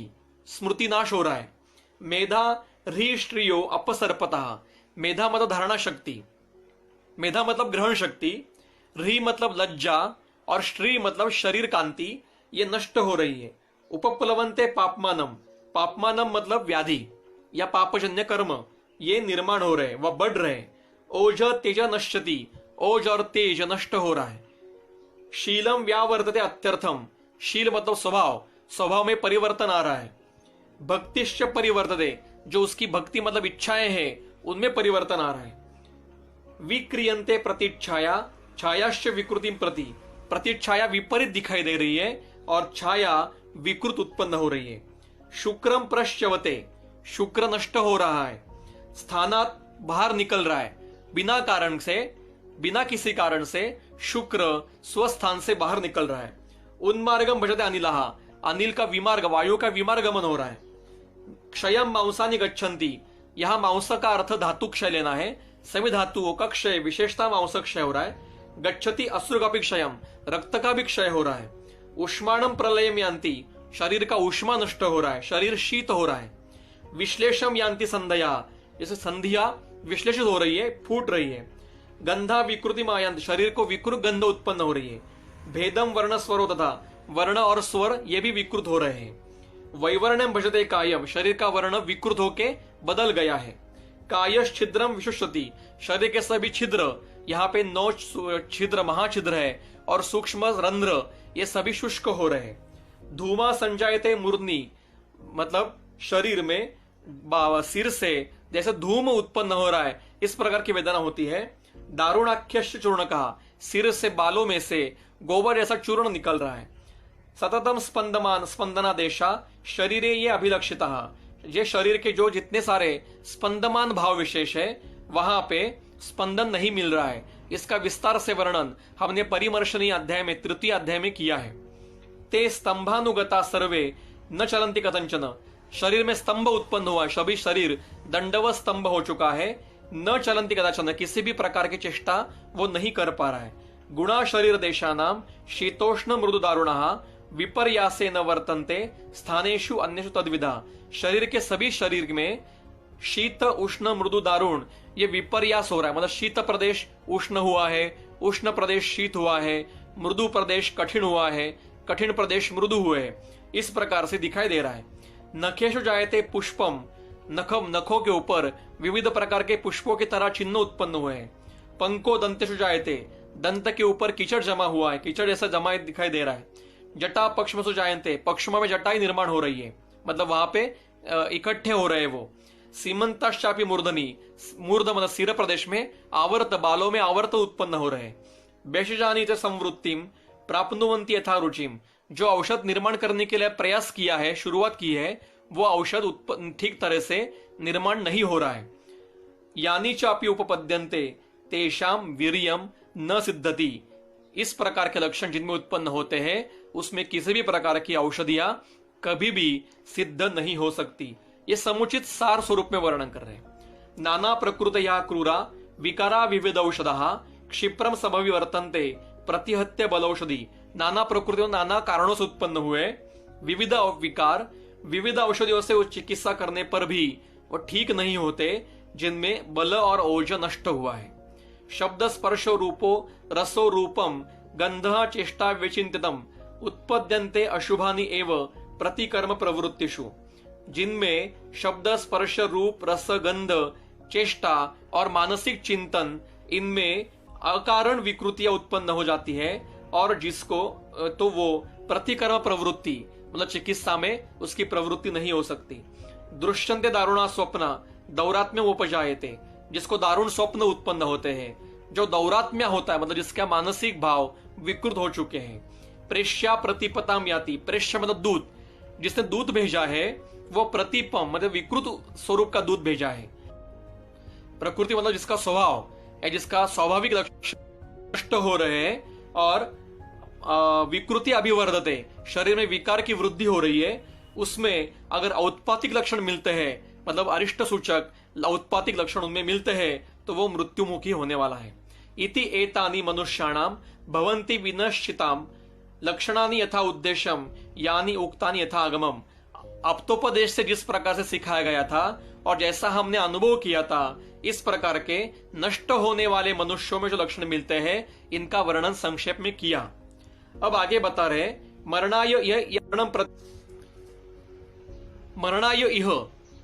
स्मृति नाश हो रहा है। मेधा ह्रीष्ट्रियो अपसर्पतः, मेधा मतलब धारणा शक्ति, मेधा मतलब ग्रहण शक्ति, ह्री मतलब लज्जा और श्री मतलब शरीर कांति, ये नष्ट हो रही है। उपप्लवंते पापमानम, पापमानम मतलब व्याधि या पापजन्य कर्म, ये निर्माण हो रहे, वह बढ़ रहे। ओज तेज नश्यति, ओज और तेज नष्ट हो रहा है। शीलम व्यावर्तते अत्यर्थम, शील मतलब स्वभाव, स्वभाव में परिवर्तन आ रहा है। भक्तिश्च परिवर्तते, जो उसकी भक्ति मतलब इच्छाएं हैं उनमें परिवर्तन आ रहा है। विक्रियंते प्रतिच्छाया छायाश्च विकृति प्रति, प्रतिच्छाया विपरीत दिखाई दे रही है और छाया विकृत उत्पन्न हो रही है। शुक्रम प्रश्चवते, शुक्र नष्ट हो रहा है। स्थानात बाहर निकल रहा है, बिना कारण से, बिना किसी कारण से शुक्र स्वस्थान से बाहर निकल रहा है। उन्मार्गम भजते अनिलहा, अनिल का विमार्ग, वायु का विमार्गमन हो रहा है। क्षयम मांसानि गच्छन्ति, यहां मांस का अर्थ धातु क्षय लेना है। सभी धातुओं का क्षय, विशेषता मांस क्षय हो रहा है। गच्छति अश्रु का भी क्षयम, रक्त का भी क्षय हो रहा है। उष्माणम प्रलयम यान्ति, शरीर का उष्मा नष्ट हो रहा है, शरीर शीत हो रहा है। विश्लेषम यान्ति संध्या, जैसे संध्या विश्लेषित हो रही है, फूट रही है। गंधा विकृति मायांत, शरीर को विकृत गंध उत्पन्न हो रही है। भेदम वर्ण स्वरो तथा, वर्ण और स्वर ये भी विकृत हो रहे हैं। वैवर्ण्यम भजते कायम, शरीर का वर्ण विकृत होके बदल गया है। कायश छिद्रम विशुष्यति, शरीर के सभी छिद्र, यहाँ पे 9 छिद्र महाछिद्र है और सूक्ष्म रंध्र, ये सभी शुष्क हो रहे हैं। धूमा संजायते मूर्धनि, मतलब शरीर में सिर से जैसे धूम उत्पन्न हो रहा है, इस प्रकार की वेदना होती है। दारुणाख्यश्च चूर्ण कहा, सिर से, बालों में से गोबर जैसा चूर्ण निकल रहा है। सततम स्पंदमान स्पंदना देशा शरीरे ये अभिलक्षिता, ये शरीर के जो जितने सारे स्पंदमान भाव विशेष है वहां पे स्पंदन नहीं मिल रहा है। इसका विस्तार से वर्णन हमने परिमर्शनीय अध्याय में, तृतीय अध्याय में किया है। ते स्तंभानुगता सर्वे न चलंती कथंचन, शरीर में स्तंभ उत्पन्न हुआ है, सभी शरीर दंडवत स्तंभ हो चुका है। न चलंती कदाचन, किसी भी प्रकार की चेष्टा वो नहीं कर पा रहा है। गुणा शरीर देशानाम शीतोष्ण मृदु दारुणा विपर्यासे न वर्तन्ते स्थानेषु अन्येषु तद्विधा, शरीर के सभी शरीर में शीत उष्ण मृदु दारुण ये विपर्यास हो रहा है, मतलब शीत प्रदेश उष्ण हुआ है, उष्ण प्रदेश शीत हुआ है, मृदु प्रदेश कठिन हुआ है, कठिन प्रदेश मृदु हुए, इस प्रकार से दिखाई दे रहा है। नखेशु जायते पुष्पम, नखों के ऊपर विविध प्रकार के पुष्पों की तरह चिन्ह उत्पन्न हुए हैं। पंको दंतेशु जायते, दंत के ऊपर कीचड़ जमा हुआ है, कीचड़ जैसा जमा दिखाई दे रहा है। जटा पक्षमसु जायते, पक्षमा में जटाई निर्माण हो रही है, मतलब वहां पे इकट्ठे हो रहे हैं वो। सीमंताश्चापि मूर्धनी, मूर्ध मतलब सिर प्रदेश में आवर्त, बालों में आवर्त उत्पन्न हो रहे हैं। बेशजानी च संवृत्तिम प्राप्नुवंती यथा रुचिम, जो औषध निर्माण करने के लिए प्रयास किया है, शुरुआत की है, वो औषध ठीक तरह से निर्माण नहीं हो रहा है। यानी चापी उपपद्यन्ते तेषाम वीर्यम न सिद्धति, इस प्रकार के लक्षण जिनमें उत्पन्न होते हैं उसमें किसी भी प्रकार की औषधियां कभी भी सिद्ध नहीं हो सकती। ये समुचित सार स्वरूप में वर्णन कर रहे हैं। नाना प्रकृतया क्रूरा विकारा विविध औषधा क्षिप्रम समविवर्तन्ते प्रतिहत्य बलौषधि, नाना प्रकृतियों, नाना कारणों से उत्पन्न हुए विविध विकार, विविध औषधियों से वो चिकित्सा करने पर भी वो ठीक नहीं होते, जिनमें बल और ओज नष्ट हुआ है। शब्द स्पर्शो रूपो रसो रूपम गंध चेष्टा विचिंतितम उत्पद्यन्ते अशुभानि एव प्रतिकर्म प्रवृत्तिषु, जिनमें शब्द स्पर्श रूप रस गंध चेष्टा और मानसिक चिंतन, इनमें अकारण विकृतियां उत्पन्न हो जाती है और जिसको तो वो प्रतिकर्म प्रवृत्ति मतलब चिकित्सा में उसकी प्रवृत्ति नहीं हो सकती। दृश्यन्ते दारुणा स्वप्न दौरात्म्य उपजायते, जिसको दारुण स्वप्न उत्पन्न होते हैं, जो दौरात्म्य होता है मतलब जिसका मानसिक भाव विकृत हो चुके हैं। प्रेष्या प्रतिपताम याति, प्रेष्य मतलब दूत, जिसने दूत भेजा है वो प्रतिपम मतलब विकृत स्वरूप का दूत भेजा है। प्रकृति मतलब जिसका स्वभाव है, जिसका स्वाभाविक लक्षण नष्ट हो रहे हैं और विकृति अभिवर्धते, शरीर में विकार की वृद्धि हो रही है, उसमें अगर औत्पातिक लक्षण मिलते हैं मतलब अरिष्ट सूचक औत्पातिक लक्षण उनमें मिलते हैं तो वो मृत्युमुखी होने वाला है। इति एतानि मनुष्याणाम भवन्ति विनश्चिताम लक्षणानि यथा उद्देश्यम यानी उक्तानि यथा आगमम, अप्तोपदेश से जिस प्रकार से सिखाया गया था और जैसा हमने अनुभव किया था, इस प्रकार के नष्ट होने वाले मनुष्यों में जो लक्षण मिलते हैं इनका वर्णन संक्षेप में किया। अब आगे बता रहे मरणाय इह,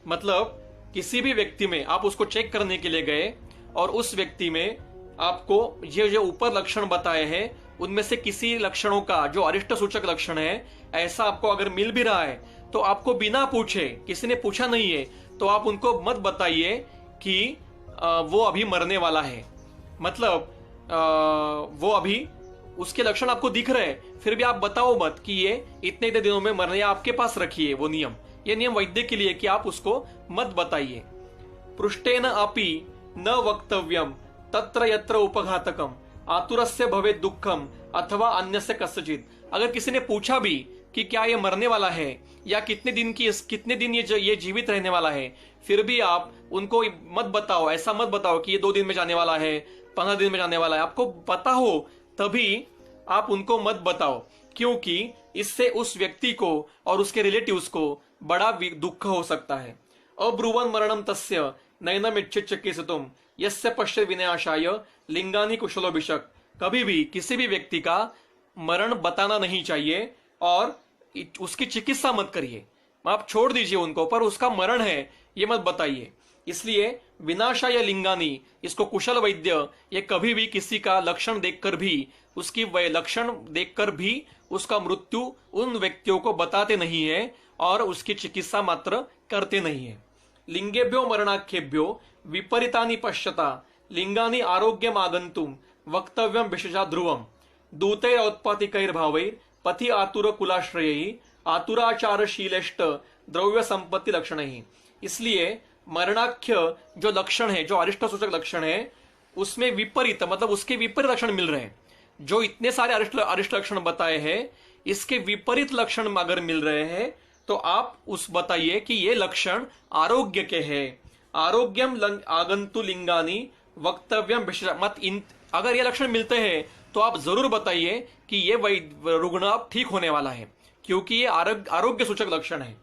मतलब किसी भी व्यक्ति में आप उसको चेक करने के लिए गए और उस व्यक्ति में आपको ये जो ऊपर लक्षण बताए हैं उनमें से किसी लक्षणों का जो अरिष्ट सूचक लक्षण है ऐसा आपको अगर मिल भी रहा है तो आपको बिना पूछे, किसी ने पूछा नहीं है तो आप उनको मत बताइए कि वो अभी मरने वाला है। मतलब वो अभी उसके लक्षण आपको दिख रहे हैं, फिर भी आप बताओ मत कि ये इतने इतने दिनों में मरने, या आपके पास रखिए वो नियम। ये नियम वैद्य के लिए कि आप उसको मत बताइए। पृष्ठेन अपि न वक्तव्यम तत्र यत्र उपघातकम आतुरस्य भवेत् दुःखम अथवा अन्यस्य कस्यचित्। अगर किसी ने पूछा भी कि क्या ये मरने वाला है या कितने दिन ये जीवित रहने वाला है, फिर भी आप उनको मत बताओ, ऐसा मत बताओ कि ये 2 दिन में जाने वाला है, 15 दिन में जाने वाला है। आपको पता हो तभी आप उनको मत बताओ, क्योंकि इससे उस व्यक्ति को और उसके रिलेटिव्स को बड़ा दुख हो सकता है। अब्रुवन मरणम तस्य नैनम इच्छित चिकित्सतुम यस्य पश्य विनाशाय लिंगानी कुशलो भिषक। कभी भी किसी भी व्यक्ति का मरण बताना नहीं चाहिए और उसकी चिकित्सा मत करिए। आप छोड़ दीजिए उनको, पर उसका मरण है ये मत बताइए। इसलिए विनाशाय लिंगानी, इसको कुशल वैद्य ये कभी भी किसी का लक्षण देखकर भी, उसकी लक्षण देखकर भी उसका मृत्यु उन व्यक्तियों को बताते नहीं है और उसकी चिकित्सा मात्र करते नहीं है। लिंगेभ्यो मरणाख्येभ्यो विपरीतानि पश्यता लिंगानि आरोग्यम आगंतुम वक्तव्यम विशेषा ध्रुवम दूतैर औत्पातिकैर्भावैर पथि आतुर कुलाश्रयैः आतुराचारशीलेष्ट द्रव्य संपत्ति लक्षण ही। इसलिए मरणाख्य जो लक्षण है, जो अरिष्ट सूचक लक्षण है, उसमें विपरीत मतलब उसके विपरीत लक्षण मिल रहे हैं। जो इतने सारे अरिष्ट लक्षण बताए हैं, इसके विपरीत लक्षण अगर मिल रहे हैं तो आप उस बताइए कि ये लक्षण आरोग्य के हैं। आरोग्यम आगंतु लिंगानी वक्तव्यम मत इन, अगर ये लक्षण मिलते हैं तो आप जरूर बताइए कि ये रुग्ण अब ठीक होने वाला है, क्योंकि ये आरोग्य सूचक लक्षण है।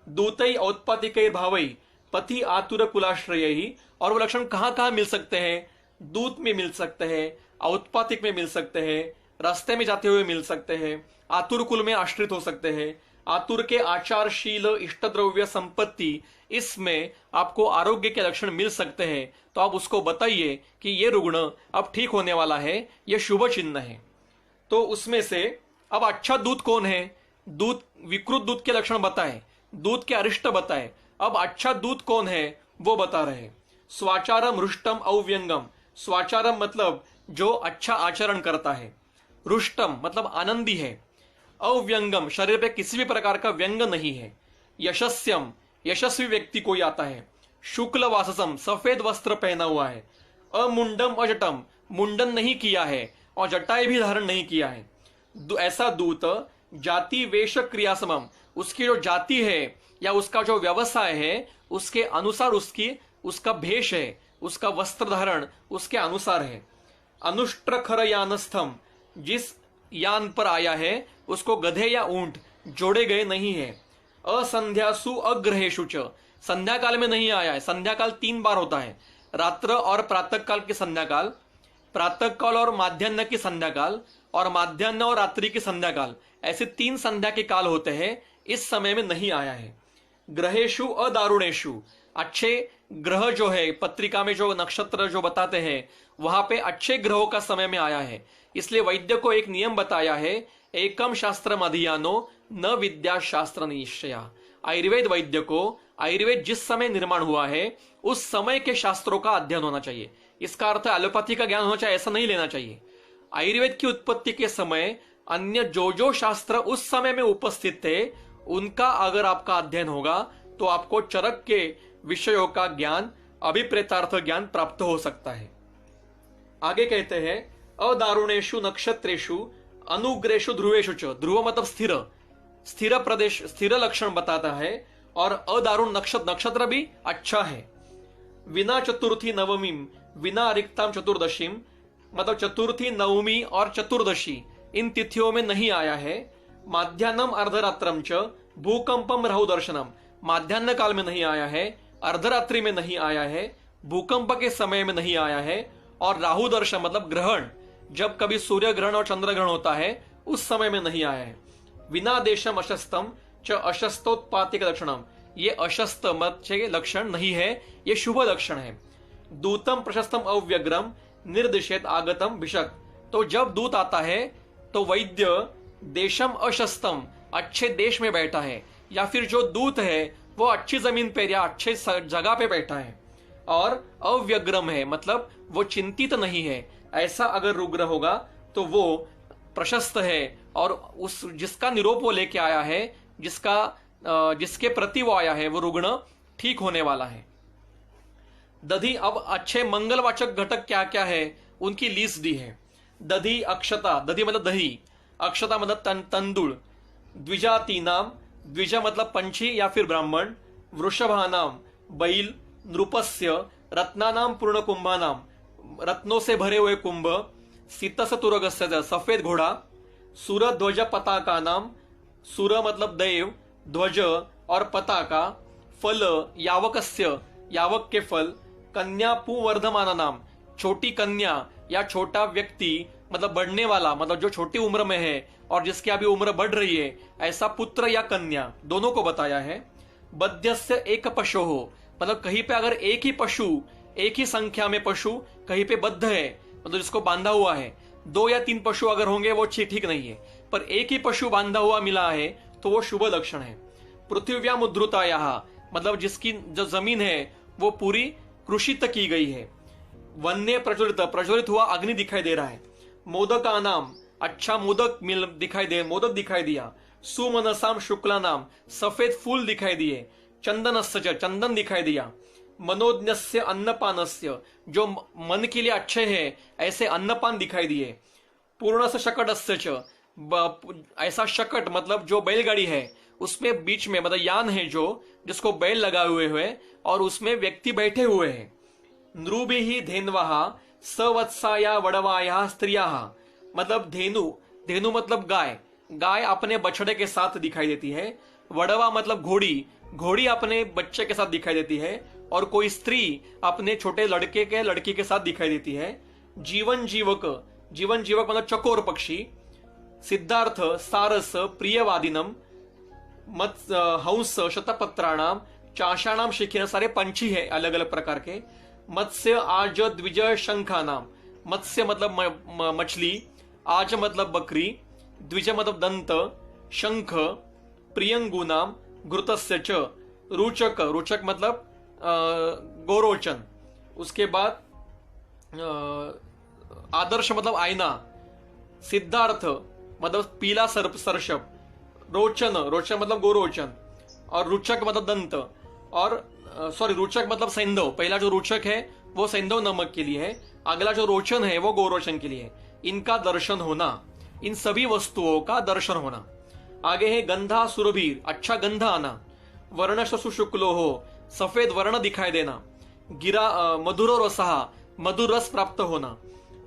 दूतई औत्पातिकै भावई पति आतुर कुलाश्रय, और वो लक्षण कहाँ कहाँ मिल सकते हैं? दूत में मिल सकते हैं, औत्पातिक में मिल सकते हैं, रास्ते में जाते हुए मिल सकते हैं, आतुर कुल में आश्रित हो सकते हैं, आतुर के आचारशील इष्ट द्रव्य संपत्ति, इसमें आपको आरोग्य के लक्षण मिल सकते हैं। तो आप उसको बताइए कि ये रुग्ण अब ठीक होने वाला है, ये शुभ चिन्ह है। तो उसमें से अब अच्छा दूत कौन है? दूत, विकृत दूत के लक्षण बताए, दूत के अरिष्ट बताए, अब अच्छा दूत कौन है वो बता रहे। स्वाचारम रुष्टम अव्यंगम, स्वाचारम मतलब जो अच्छा आचरण करता है, रुष्टम मतलब आनंदी है, अव्यंगम शरीर पे किसी भी प्रकार का व्यंग नहीं है, यशस्यम यशस्वी व्यक्ति कोई आता है, शुक्ल वाससम सफेद वस्त्र पहना हुआ है, अमुंडम अजटम मुंडन नहीं किया है और जटाएं भी धारण नहीं किया है, ऐसा दूत जाति वेश क्रिया समम, उसकी जो जाति है या उसका जो व्यवसाय है उसके अनुसार उसका भेष है, उसका वस्त्र धारण उसके अनुसार है। अनुष्ट्रखर यानस्थम, जिस यान पर आया है उसको गधे या ऊंट जोड़े गए नहीं है। असंध्यासु अग्रहेशु च, संध्या काल में नहीं आया है। संध्या काल 3 बार होता है, रात्र और प्रातः काल की संध्या काल, प्रातः काल और माध्यान्ह की संध्या काल, और माध्यान्ह और रात्रि की संध्या काल, ऐसे 3 संध्या के काल होते हैं। इस समय में नहीं आया है। ग्रहेशु अदारुणेशु, अच्छे ग्रह जो है पत्रिका में जो नक्षत्र जो बताते हैं वहां पे अच्छे ग्रहों का समय में आया है। इसलिए वैद्य को एक नियम बताया है, एकम शास्त्रम अधियानो न विद्या शास्त्र निश्चया। आयुर्वेद वैद्य को आयुर्वेद जिस समय निर्माण हुआ है उस समय के शास्त्रों का अध्ययन होना चाहिए। इसका अर्थ एलोपैथी का ज्ञान होना चाहिए ऐसा नहीं लेना चाहिए। आयुर्वेद की उत्पत्ति के समय अन्य जो शास्त्र उस समय में उपस्थित थे उनका अगर आपका अध्ययन होगा तो आपको चरक के विषयों का ज्ञान, अभिप्रेतार्थ ज्ञान प्राप्त हो सकता है। आगे कहते हैं अदारुणेशु नक्षत्रेशु अनुग्रेशु ध्रुवेशु च, ध्रुव मतलब स्थिर, स्थिर प्रदेश, स्थिर लक्षण बताता है। और अदारुण नक्षत्र भी अच्छा है। विना चतुर्थी नवमीम विना रिक्ताम चतुर्दशीम, मतलब चतुर्थी नवमी और चतुर्दशी इन तिथियों में नहीं आया है। माध्यान्हम अर्धरात्रम च भूकंपम राहु दर्शनम, माध्यान्ह काल में नहीं आया है, अर्धरात्रि में नहीं आया है, भूकंप के समय में नहीं आया है, और राहु दर्शन मतलब ग्रहण, जब कभी सूर्य ग्रहण और चंद्र ग्रहण होता है उस समय में नहीं आया है। विना देशम अशस्तम च अशस्तोत्पातिक लक्षणम, ये अशस्त मत लक्षण नहीं है, ये शुभ लक्षण है। दूतम प्रशस्तम अव्यग्रम निर्दिशेत आगतम भिषक, तो जब दूत आता है तो वैद्य देशम अशस्तम अच्छे देश में बैठा है, या फिर जो दूत है वो अच्छी जमीन पे या अच्छे जगह पे बैठा है और अव्यग्रम है, मतलब वो चिंतित नहीं है, ऐसा अगर रुग्ण होगा तो वो प्रशस्त है और उस जिसका निरोप वो लेके आया है, जिसके प्रति वो आया है, वो रुग्ण ठीक होने वाला है। दधि, अब अच्छे मंगलवाचक घटक क्या क्या है उनकी लिस्ट दी है। दधि अक्षता, दधि मतलब दही, अक्षता मतलब तंदुल, द्विजाति नाम, द्विज मतलब पंछी या फिर ब्राह्मण, वृषभानाम बैल, नृपस्य, रत्नानाम पूर्ण कुंभानाम, रत्नों से भरे हुए कुंभ, सीतस तुरगस्य सफेद घोड़ा, सूर ध्वज पताका नाम, सूर मतलब देव, ध्वज और पताका, फल यावकस्य, यावक के फल, कन्या पुवर्धमान नाम, छोटी कन्या या छोटा व्यक्ति मतलब बढ़ने वाला, मतलब जो छोटी उम्र में है और जिसकी अभी उम्र बढ़ रही है, ऐसा पुत्र या कन्या दोनों को बताया है। बध्यस्य एक पशु हो, मतलब कहीं पे अगर एक ही पशु, एक ही संख्या में पशु कहीं पे बद्ध है, मतलब जिसको बांधा हुआ है, 2 या 3 पशु अगर होंगे वो ठीक नहीं है, पर एक ही पशु बांधा हुआ मिला है तो वो शुभ लक्षण है। पृथ्व्या मुद्रुताया, मतलब जिसकी जो जमीन है वो पूरी कृषित की गई है। वन्य प्रज्वलित हुआ अग्नि दिखाई दे रहा है। मोदका नाम, अच्छा मोदक मोदक दिखाई दिया। सुमनसाम शुक्ला नाम, सफेद फूल दिखाई दिए। चंदनस्य, चंदन दिखाई दिया। मनोज्ञस्य अन्नपानस्य, जो मन के लिए अच्छे हैं ऐसे अन्नपान दिखाई दिए। पूर्णस्य शकटस्य, ऐसा शकट मतलब जो बैलगाड़ी है उसमें बीच में मतलब यान है जो जिसको बैल लगाए हुए और उसमें व्यक्ति बैठे हुए हैं। नृभि ही धेन्वहा सवत्साया वड़वाया स्त्रिया, मतलब धेनु मतलब गाय, गाय अपने बछड़े के साथ दिखाई देती है। वड़वा मतलब घोड़ी अपने बच्चे के साथ दिखाई देती है और कोई स्त्री अपने छोटे लड़की के साथ दिखाई देती है। जीवन जीवक मतलब चकोर पक्षी। सिद्धार्थ सारस प्रियवादिनम, मत हंस शतपत्राणाम, चाशाणाम शिखिन, सारे पंछी है अलग अलग प्रकार के। मत्स्य आज द्विज शंखा नाम, मत्स्य मतलब मछली, आज मतलब बकरी, द्विज मतलब दंत, शंख, प्रियंगु नाम, घृतस्य च, रुचक मतलब गोरोचन। उसके बाद आदर्श मतलब आईना। सिद्धार्थ मतलब पीला सरशप। रोचन मतलब गोरोचन। और रुचक मतलब दंत। और रुचक मतलब सैंधव, पहला जो रुचक है वो सैंधव नमक के लिए है, अगला जो रोचन है वो गोरोचन के लिए है। इनका दर्शन होना, इन सभी वस्तुओं का दर्शन होना। आगे है गंधा सुरभीर, अच्छा गंधा आना। वर्ण शुक्लो हो, सफेद वर्ण दिखाई देना। गिरा मधुर रसहा, मधुर रस प्राप्त होना।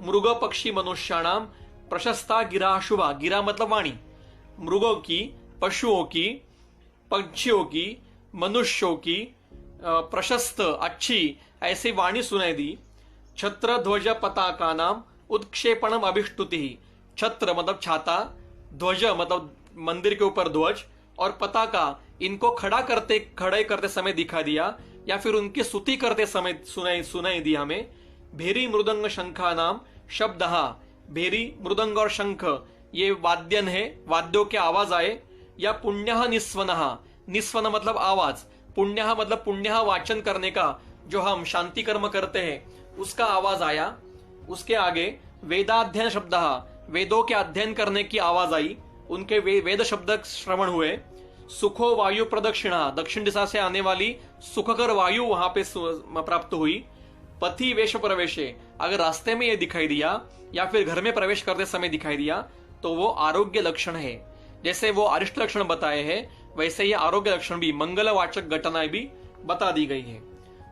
मृग पक्षी मनुष्याणाम, प्रशस्ता गिरा शुभा, गिरा मतलब वाणी। मृगों की, पशुओं की, पक्षियों की, मनुष्यों की प्रशस्त अच्छी ऐसी वाणी सुनाई दी। छत्र ध्वज पताका नाम, उत्क्षेपणम अभिष्टुति। छत्र मतलब छाता, ध्वज मतलब मंदिर के ऊपर ध्वज, और पताका इनको खड़े करते समय दिखा दिया या फिर उनकी स्तुति करते समय सुनाई दी हमें। भेरी मृदंग शंखा नाम शब्दहा, भेरी मृदंग और शंख ये वाद्यन है, वाद्यों के आवाज आए। या पुण्यः निस्वनः, निस्वन मतलब आवाज, पुण्यः मतलब पुण्यः वाचन करने का, जो हम शांति कर्म करते हैं उसका आवाज आया। उसके आगे वेदाध्ययन शब्द, वेदों के अध्ययन करने की आवाज आई, उनके वेद शब्द श्रवण हुए। सुखो वायु प्रदक्षिणा, दक्षिण दिशा से आने वाली सुखकर वायु वहां पे प्राप्त हुई। पथि वेश प्रवेशे, अगर रास्ते में ये दिखाई दिया या फिर घर में प्रवेश करते समय दिखाई दिया तो वो आरोग्य लक्षण है। जैसे वो अरिष्ट लक्षण बताए हैं वैसे ही आरोग्य लक्षण भी, मंगलवाचक घटनाएं भी बता दी गई है।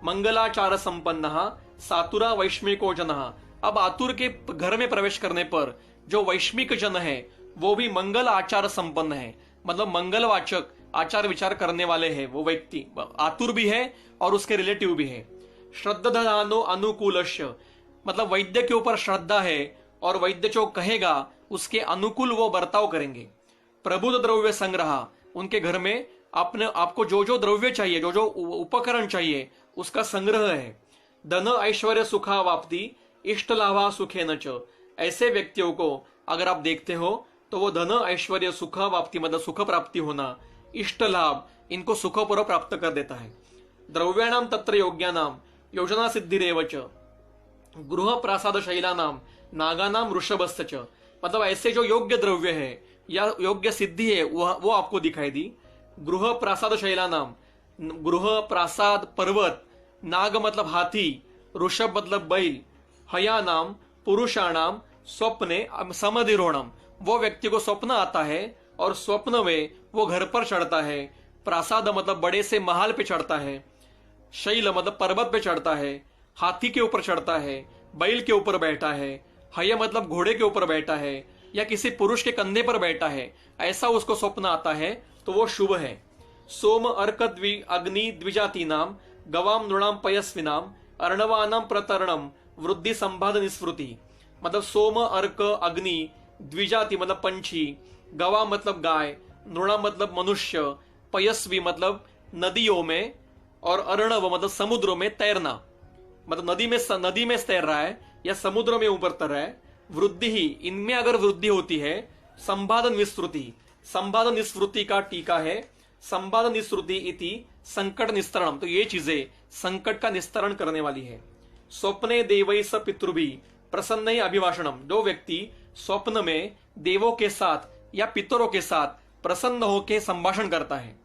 मंगलाचार संपन्न सातुरा वैश्मिको जन, अब आतुर के घर में प्रवेश करने पर जो वैश्मिक जन है वो भी मंगल आचार संपन्न है, मतलब मंगलवाचक आचार विचार करने वाले हैं। वो व्यक्ति आतुर भी है और उसके रिलेटिव भी है। श्रद्धानो अनुकूलस्य, मतलब वैद्य के ऊपर श्रद्धा है और वैद्य जो कहेगा उसके अनुकूल वो बर्ताव करेंगे। प्रबुद्ध द्रव्य संग्रह, उनके घर में आपको जो जो द्रव्य चाहिए, जो जो उपकरण चाहिए उसका संग्रह है। धन ऐश्वर्य सुखावाप्ति, इष्ट लाभा सुखे न च, ऐसे व्यक्तियों को अगर आप देखते हो तो वो धन ऐश्वर्य सुखावाप्ति मतलब सुख प्राप्ति होना, इष्ट लाभ इनको सुखपूर्वक प्राप्त कर देता है। द्रव्याणाम तत्र योग्यानाम योजना सिद्धिरेव च गृह प्रासाद शैलानाम नागानाम वृषभस्य च। मतलब ऐसे जो योग्य द्रव्य है या योग्य सिद्धि है वो आपको दिखाई दी। गृह प्रासाद शैलानाम, गृह प्रासाद पर्वत, नाग मतलब हाथी, ऋषभ मतलब बैल, हयानाम पुरुषाणाम स्वप्ने समधिरोहणम, वो व्यक्ति को स्वप्न आता है और स्वप्न में वो घर पर चढ़ता है। प्रासाद मतलब बड़े से महल पे चढ़ता है, शैल मतलब पर्वत पे चढ़ता है, हाथी के ऊपर चढ़ता है, बैल के ऊपर बैठा है, हय मतलब घोड़े के ऊपर बैठा है या किसी पुरुष के कंधे पर बैठा है, ऐसा उसको स्वप्न आता है तो वो शुभ है। सोम अर्क अग्नि द्विजाति नाम गवाम नृणाम पयस्विनाम अर्णवानाम प्रतरणम वृद्धि संबाध निस्फृति। मतलब सोम अर्क अग्नि, द्विजाति मतलब पंछी, गवा मतलब गाय, नृणा मतलब मनुष्य, पयस्वी मतलब नदियों में, और अर्णव मतलब समुद्रों में तैरना, मतलब नदी में तैर रहा है या समुद्र में ऊपर तर रहा है। वृद्धि ही, इनमें अगर वृद्धि होती है। संबाधन विस्तृति, संबाधन निस्फृति का टीका है संबाधन निस्फृति इति संकट निस्तरणम, तो ये चीजें संकट का निस्तरण करने वाली है। स्वप्ने देवै स पितृभि प्रसन्न अभिभाषणम, जो व्यक्ति स्वप्न में देवों के साथ या पितरों के साथ प्रसन्न होकर संभाषण करता है।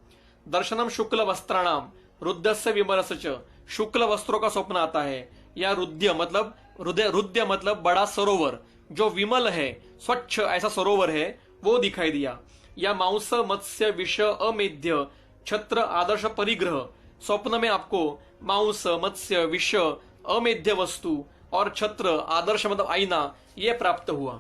दर्शनम शुक्ल वस्त्राणाम रुद्रस्य विमरस च, शुक्ल वस्त्रों का स्वप्न आता है। या रुद्य मतलब बड़ा सरोवर जो विमल है, स्वच्छ ऐसा सरोवर है वो दिखाई दिया। या मांस मत्स्य विष अमेध्य छत्र आदर्श परिग्रह, स्वप्न में आपको मांस मत्स्य विष अमेध्य वस्तु और छत्र आदर्श मतलब आईना ये प्राप्त हुआ।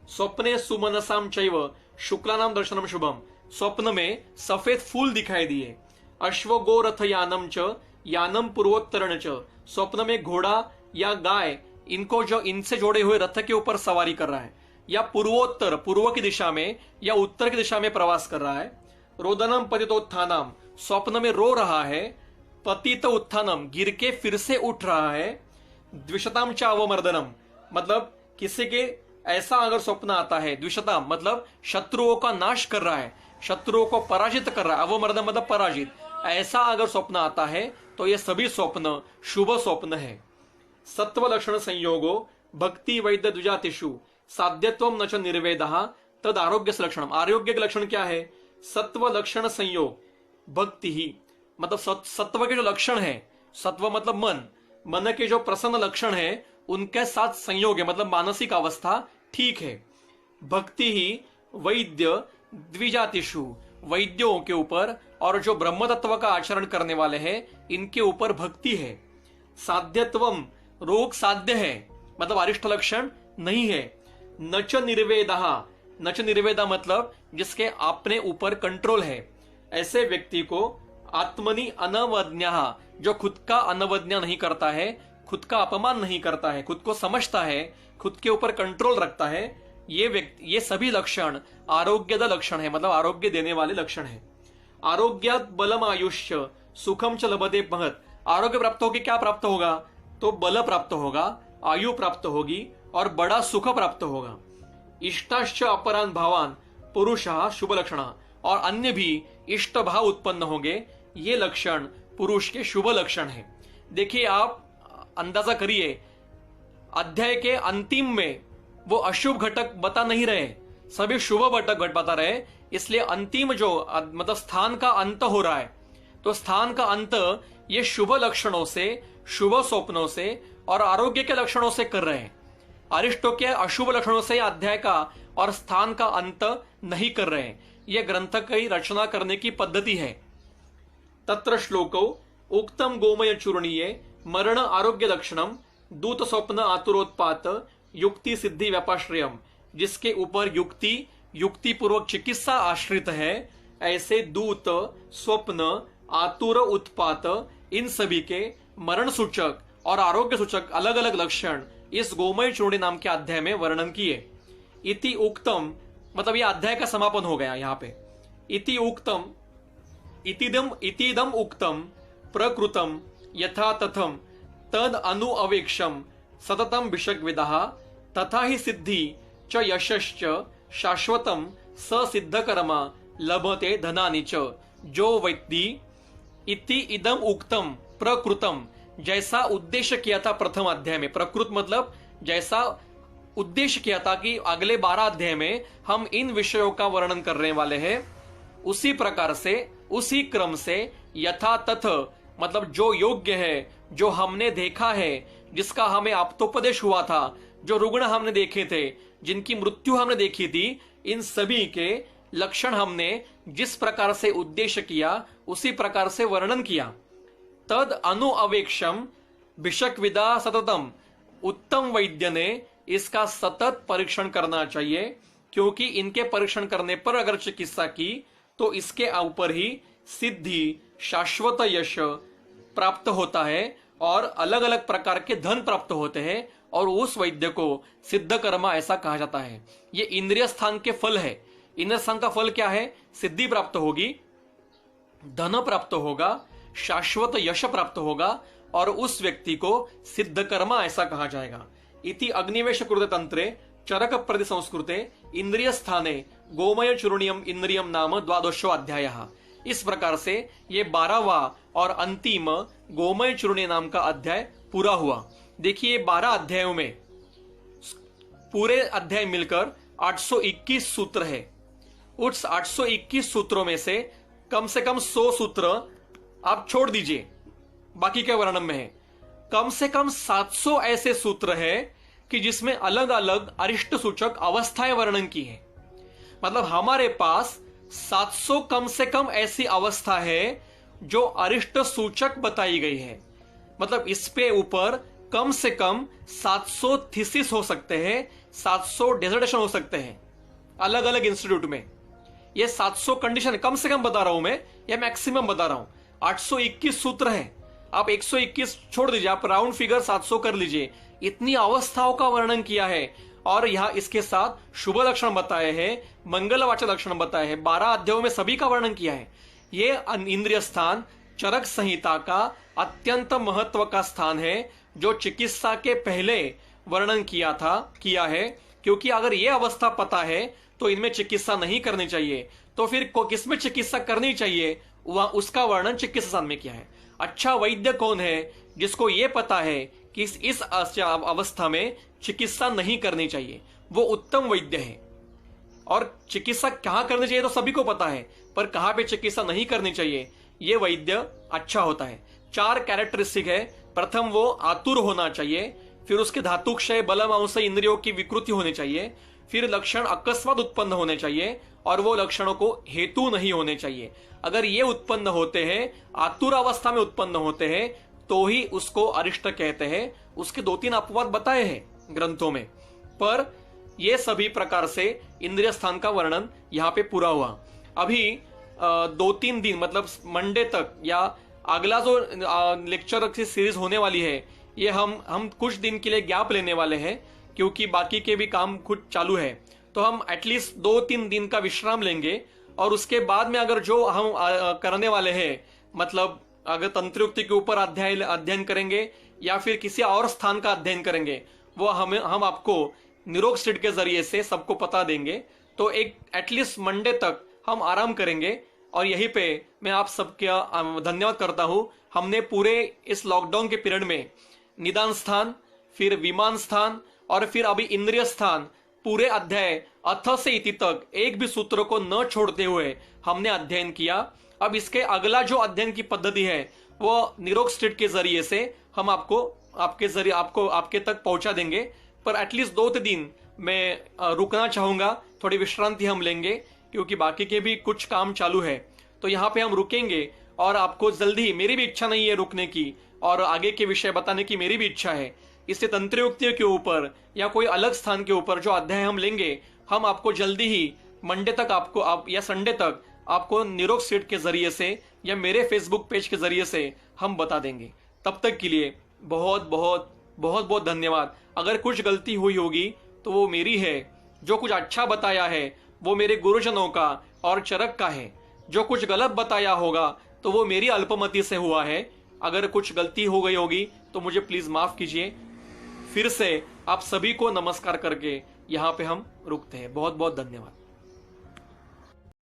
स्वप्ने सुमनसाम चैव शुक्लानाम दर्शनम शुभम, स्वप्न में सफेद फूल दिखाई दिए। अश्व गो रथ यानम च यानम पूर्वोत्तरण च, स्वप्न में घोड़ा या गाय इनको जो इनसे जोड़े हुए रथ के ऊपर सवारी कर रहा है या पूर्वोत्तर पूर्व की दिशा में या उत्तर की दिशा में प्रवास कर रहा है। रोदनम पतितोत्थानम, स्वप्न में रो रहा है। पतित उत्थानम, गिर के फिर से उठ रहा है। द्विषताम च अवमर्दनम, मतलब किसी के ऐसा अगर स्वप्न आता है, द्विषताम मतलब शत्रुओं का नाश कर रहा है, शत्रुओं को पराजित कर रहा है, अवमर्दन मतलब पराजित, ऐसा अगर स्वप्न आता है तो ये सभी स्वप्न शुभ स्वप्न है। सत्व लक्षण संयोगो भक्ति वैद्य द्विजातिषु साध्यत्वम न च निर्वेदः तद आरोग्य लक्षण, आरोग्य के लक्षण क्या है? सत्व लक्षण संयोग, भक्ति ही मतलब सत्व के जो लक्षण है, सत्व मतलब मन के जो प्रसन्न लक्षण है उनके साथ संयोग है, मतलब मानसिक अवस्था ठीक है। भक्ति ही वैद्य द्विजातिषु, वैद्यों के ऊपर और जो ब्रह्म तत्व का आचरण करने वाले हैं इनके ऊपर भक्ति है। साध्यत्वम, रोग साध्य है मतलब अरिष्ट लक्षण नहीं है। नच निर्वेदा, नच निर्वेदा मतलब जिसके अपने ऊपर कंट्रोल है, ऐसे व्यक्ति को आत्मनि अनवज्ञा, जो खुद का अनवज्ञा नहीं करता है, खुद का अपमान नहीं करता है, खुद को समझता है, खुद के ऊपर कंट्रोल रखता है, ये व्यक्ति, ये सभी लक्षण आरोग्यद लक्षण है, मतलब आरोग्य देने वाले लक्षण है। आरोग्यात बलम आयुष्य सुखम च लभते महत, आरोग्य प्राप्त होगी क्या प्राप्त होगा? तो बल प्राप्त होगा, आयु प्राप्त होगी और बड़ा सुख प्राप्त होगा। इष्टाश्च अपरान भावान पुरुषः शुभ लक्षण, और अन्य भी इष्ट भाव उत्पन्न होंगे, ये लक्षण पुरुष के शुभ लक्षण है। देखिए आप अंदाजा करिए, अध्याय के अंतिम में वो अशुभ घटक बता नहीं रहे, सभी शुभ घटक बता रहे, इसलिए अंतिम जो मतलब स्थान का अंत हो रहा है, तो स्थान का अंत ये शुभ लक्षणों से, शुभ स्वप्नों से और आरोग्य के लक्षणों से कर रहे हैं। अरिष्टों के अशुभ लक्षणों से अध्याय का और स्थान का अंत नहीं कर रहे हैं। यह ग्रंथ की रचना करने की पद्धति है। तत्र श्लोको उक्तम गोमय चूर्णीय मरण आरोग्य लक्षणम दूत स्वप्न आतुरोत्पात युक्ति सिद्धि व्यापाश्रयम, जिसके ऊपर युक्ति पूर्वक चिकित्सा आश्रित है, ऐसे दूत स्वप्न आतुर उत्पात इन सभी के मरण सूचक और आरोग्य सूचक अलग अलग लक्षण इस गोमय चूर्णी नाम के अध्याय में वर्णन किए। इति उक्तम मतलब यह अध्याय का समापन हो गया यहाँ पे। इति उक्तम इतिदम उक्तम प्रकृतम यथा तथम तद अनु अवेक्षम सततम विषग्विदः तथा ही सिद्धि च यशश्च शाश्वतम स सिद्धकर्मा लभते धनानि च। जो व्यक्ति इति इदम उक्तम प्रकृतम, जैसा उद्देश्य किया था प्रथम अध्याय में, प्रकृत मतलब जैसा उद्देश्य किया था कि अगले 12 अध्याय में हम इन विषयों का वर्णन करने वाले हैं, उसी प्रकार से उसी क्रम से यथा तथ मतलब जो योग्य है, जो हमने देखा है, जिसका हमें आप्तोपदेश हुआ था, जो रुग्ण हमने देखे थे, जिनकी मृत्यु हमने देखी थी, इन सभी के लक्षण हमने जिस प्रकार से उद्देश्य किया उसी प्रकार से वर्णन किया। तद अनुअवेक्षम भिषक्विदा सततम, उत्तम वैद्य ने इसका सतत परीक्षण करना चाहिए, क्योंकि इनके परीक्षण करने पर अगर चिकित्सा की तो इसके ऊपर ही सिद्धि, शाश्वत यश प्राप्त होता है और अलग अलग प्रकार के धन प्राप्त होते हैं, और उस वैद्य को सिद्ध कर्मा ऐसा कहा जाता है। ये इंद्रिय स्थान के फल है। इंद्रिय स्थान का फल क्या है? सिद्धि प्राप्त होगी, धन प्राप्त होगा, शाश्वत यश प्राप्त होगा, और उस व्यक्ति को सिद्ध कर्मा ऐसा कहा जाएगा। इति अग्निवेश कृत तंत्रे चरक प्रति संस्कृते इंद्रिय स्थाने गोमय चूर्णियम इंद्रियम नाम 12वां अध्याय। इस प्रकार से ये 12वां और अंतिम गोमय चूर्णिय नाम का अध्याय पूरा हुआ। देखिए 12 अध्यायों में पूरे अध्याय मिलकर 821 सूत्र है। उस 821 सूत्रों में से कम 100 सूत्र आप छोड़ दीजिए, बाकी के वर्णन में है। कम से कम 700 ऐसे सूत्र है कि जिसमें अलग अलग अरिष्ट सूचक अवस्थाएं वर्णन की है। मतलब हमारे पास 700 कम से कम ऐसी अवस्था है जो अरिष्ट सूचक बताई गई है। मतलब इस पे ऊपर कम से कम 700 थीसिस हो सकते हैं, 700 डिसर्टेशन हो सकते हैं अलग अलग इंस्टीट्यूट में। ये 700 कंडीशन कम से कम बता रहा हूं मैं, या मैक्सिमम बता रहा हूं। 821 सूत्र है, आप 121 छोड़ दीजिए, आप राउंड फिगर 700 कर लीजिए। इतनी अवस्थाओं का वर्णन किया है, और यहां इसके साथ शुभ लक्षण बताए हैं, मंगलवाचक लक्षण बताए हैं। 12 अध्यायों में सभी का वर्णन किया है। ये इंद्रिय स्थान चरक संहिता का अत्यंत महत्व का स्थान है, जो चिकित्सा के पहले वर्णन किया है। क्योंकि अगर ये अवस्था पता है तो इनमें चिकित्सा नहीं करनी चाहिए, तो फिर किसमें चिकित्सा करनी चाहिए वह उसका वर्णन चिकित्सा स्थान में किया है। अच्छा वैद्य कौन है? जिसको ये पता है कि इस अवस्था में चिकित्सा नहीं करनी चाहिए, वो उत्तम वैद्य है। और चिकित्सा कहां करनी चाहिए तो सभी को पता है, पर कहां पे चिकित्सा नहीं करनी चाहिए ये वैद्य अच्छा होता है। 4 कैरेक्टरिस्टिक है। प्रथम, वो आतुर होना चाहिए, फिर उसके धातुक्षय बलमांस इंद्रियों की विकृति होनी चाहिए, फिर लक्षण अकस्मात उत्पन्न होने चाहिए, और वो लक्षणों को हेतु नहीं होने चाहिए। अगर ये उत्पन्न होते हैं, आतुर अवस्था में उत्पन्न होते हैं, तो ही उसको अरिष्ट कहते हैं। उसके 2-3 अपवाद बताए हैं ग्रंथों में, पर ये सभी प्रकार से इंद्रिय स्थान का वर्णन यहाँ पे पूरा हुआ। अभी 2-3 दिन मतलब मंडे तक, या अगला जो लेक्चर की सीरीज होने वाली है, ये हम कुछ दिन के लिए गैप लेने वाले हैं, क्योंकि बाकी के भी काम कुछ चालू है। तो हम एटलीस्ट 2-3 दिन का विश्राम लेंगे, और उसके बाद में अगर जो हम करने वाले हैं, मतलब अगर तंत्रयुक्ति के ऊपर अध्ययन करेंगे या फिर किसी और स्थान का अध्ययन करेंगे, वो हम आपको निरोग सीट के जरिए से सबको पता देंगे। तो एक एटलीस्ट मंडे तक हम आराम करेंगे, और यहीं पे मैं आप सबका धन्यवाद करता हूं। हमने पूरे इस लॉकडाउन के पीरियड में निदान स्थान, फिर विमान स्थान, और फिर अभी इंद्रिय स्थान, पूरे अध्याय अथ से इति तक एक भी सूत्र को न छोड़ते हुए हमने अध्ययन किया। अब इसके अगला जो अध्ययन की पद्धति है वो निरोग स्टेट के जरिए से हम आपके तक पहुंचा देंगे। पर एटलीस्ट 2 दिन मैं रुकना चाहूंगा, थोड़ी विश्रांति हम लेंगे, क्योंकि बाकी के भी कुछ काम चालू है। तो यहाँ पे हम रुकेंगे, और आपको जल्दी, मेरी भी इच्छा नहीं है रुकने की, और आगे के विषय बताने की मेरी भी इच्छा है। इससे तंत्रयुक्ति के ऊपर या कोई अलग स्थान के ऊपर जो अध्याय हम लेंगे, हम आपको जल्दी ही मंडे तक या संडे तक आपको निरोग सीट के जरिए से या मेरे फेसबुक पेज के जरिए से हम बता देंगे। तब तक के लिए बहुत बहुत बहुत बहुत धन्यवाद। अगर कुछ गलती हुई होगी तो वो मेरी है, जो कुछ अच्छा बताया है वो मेरे गुरुजनों का और चरक का है, जो कुछ गलत बताया होगा तो वो मेरी अल्पमति से हुआ है। अगर कुछ गलती हो गई होगी तो मुझे प्लीज माफ कीजिए। फिर से आप सभी को नमस्कार करके यहाँ पे हम रुकते हैं। बहुत बहुत धन्यवाद।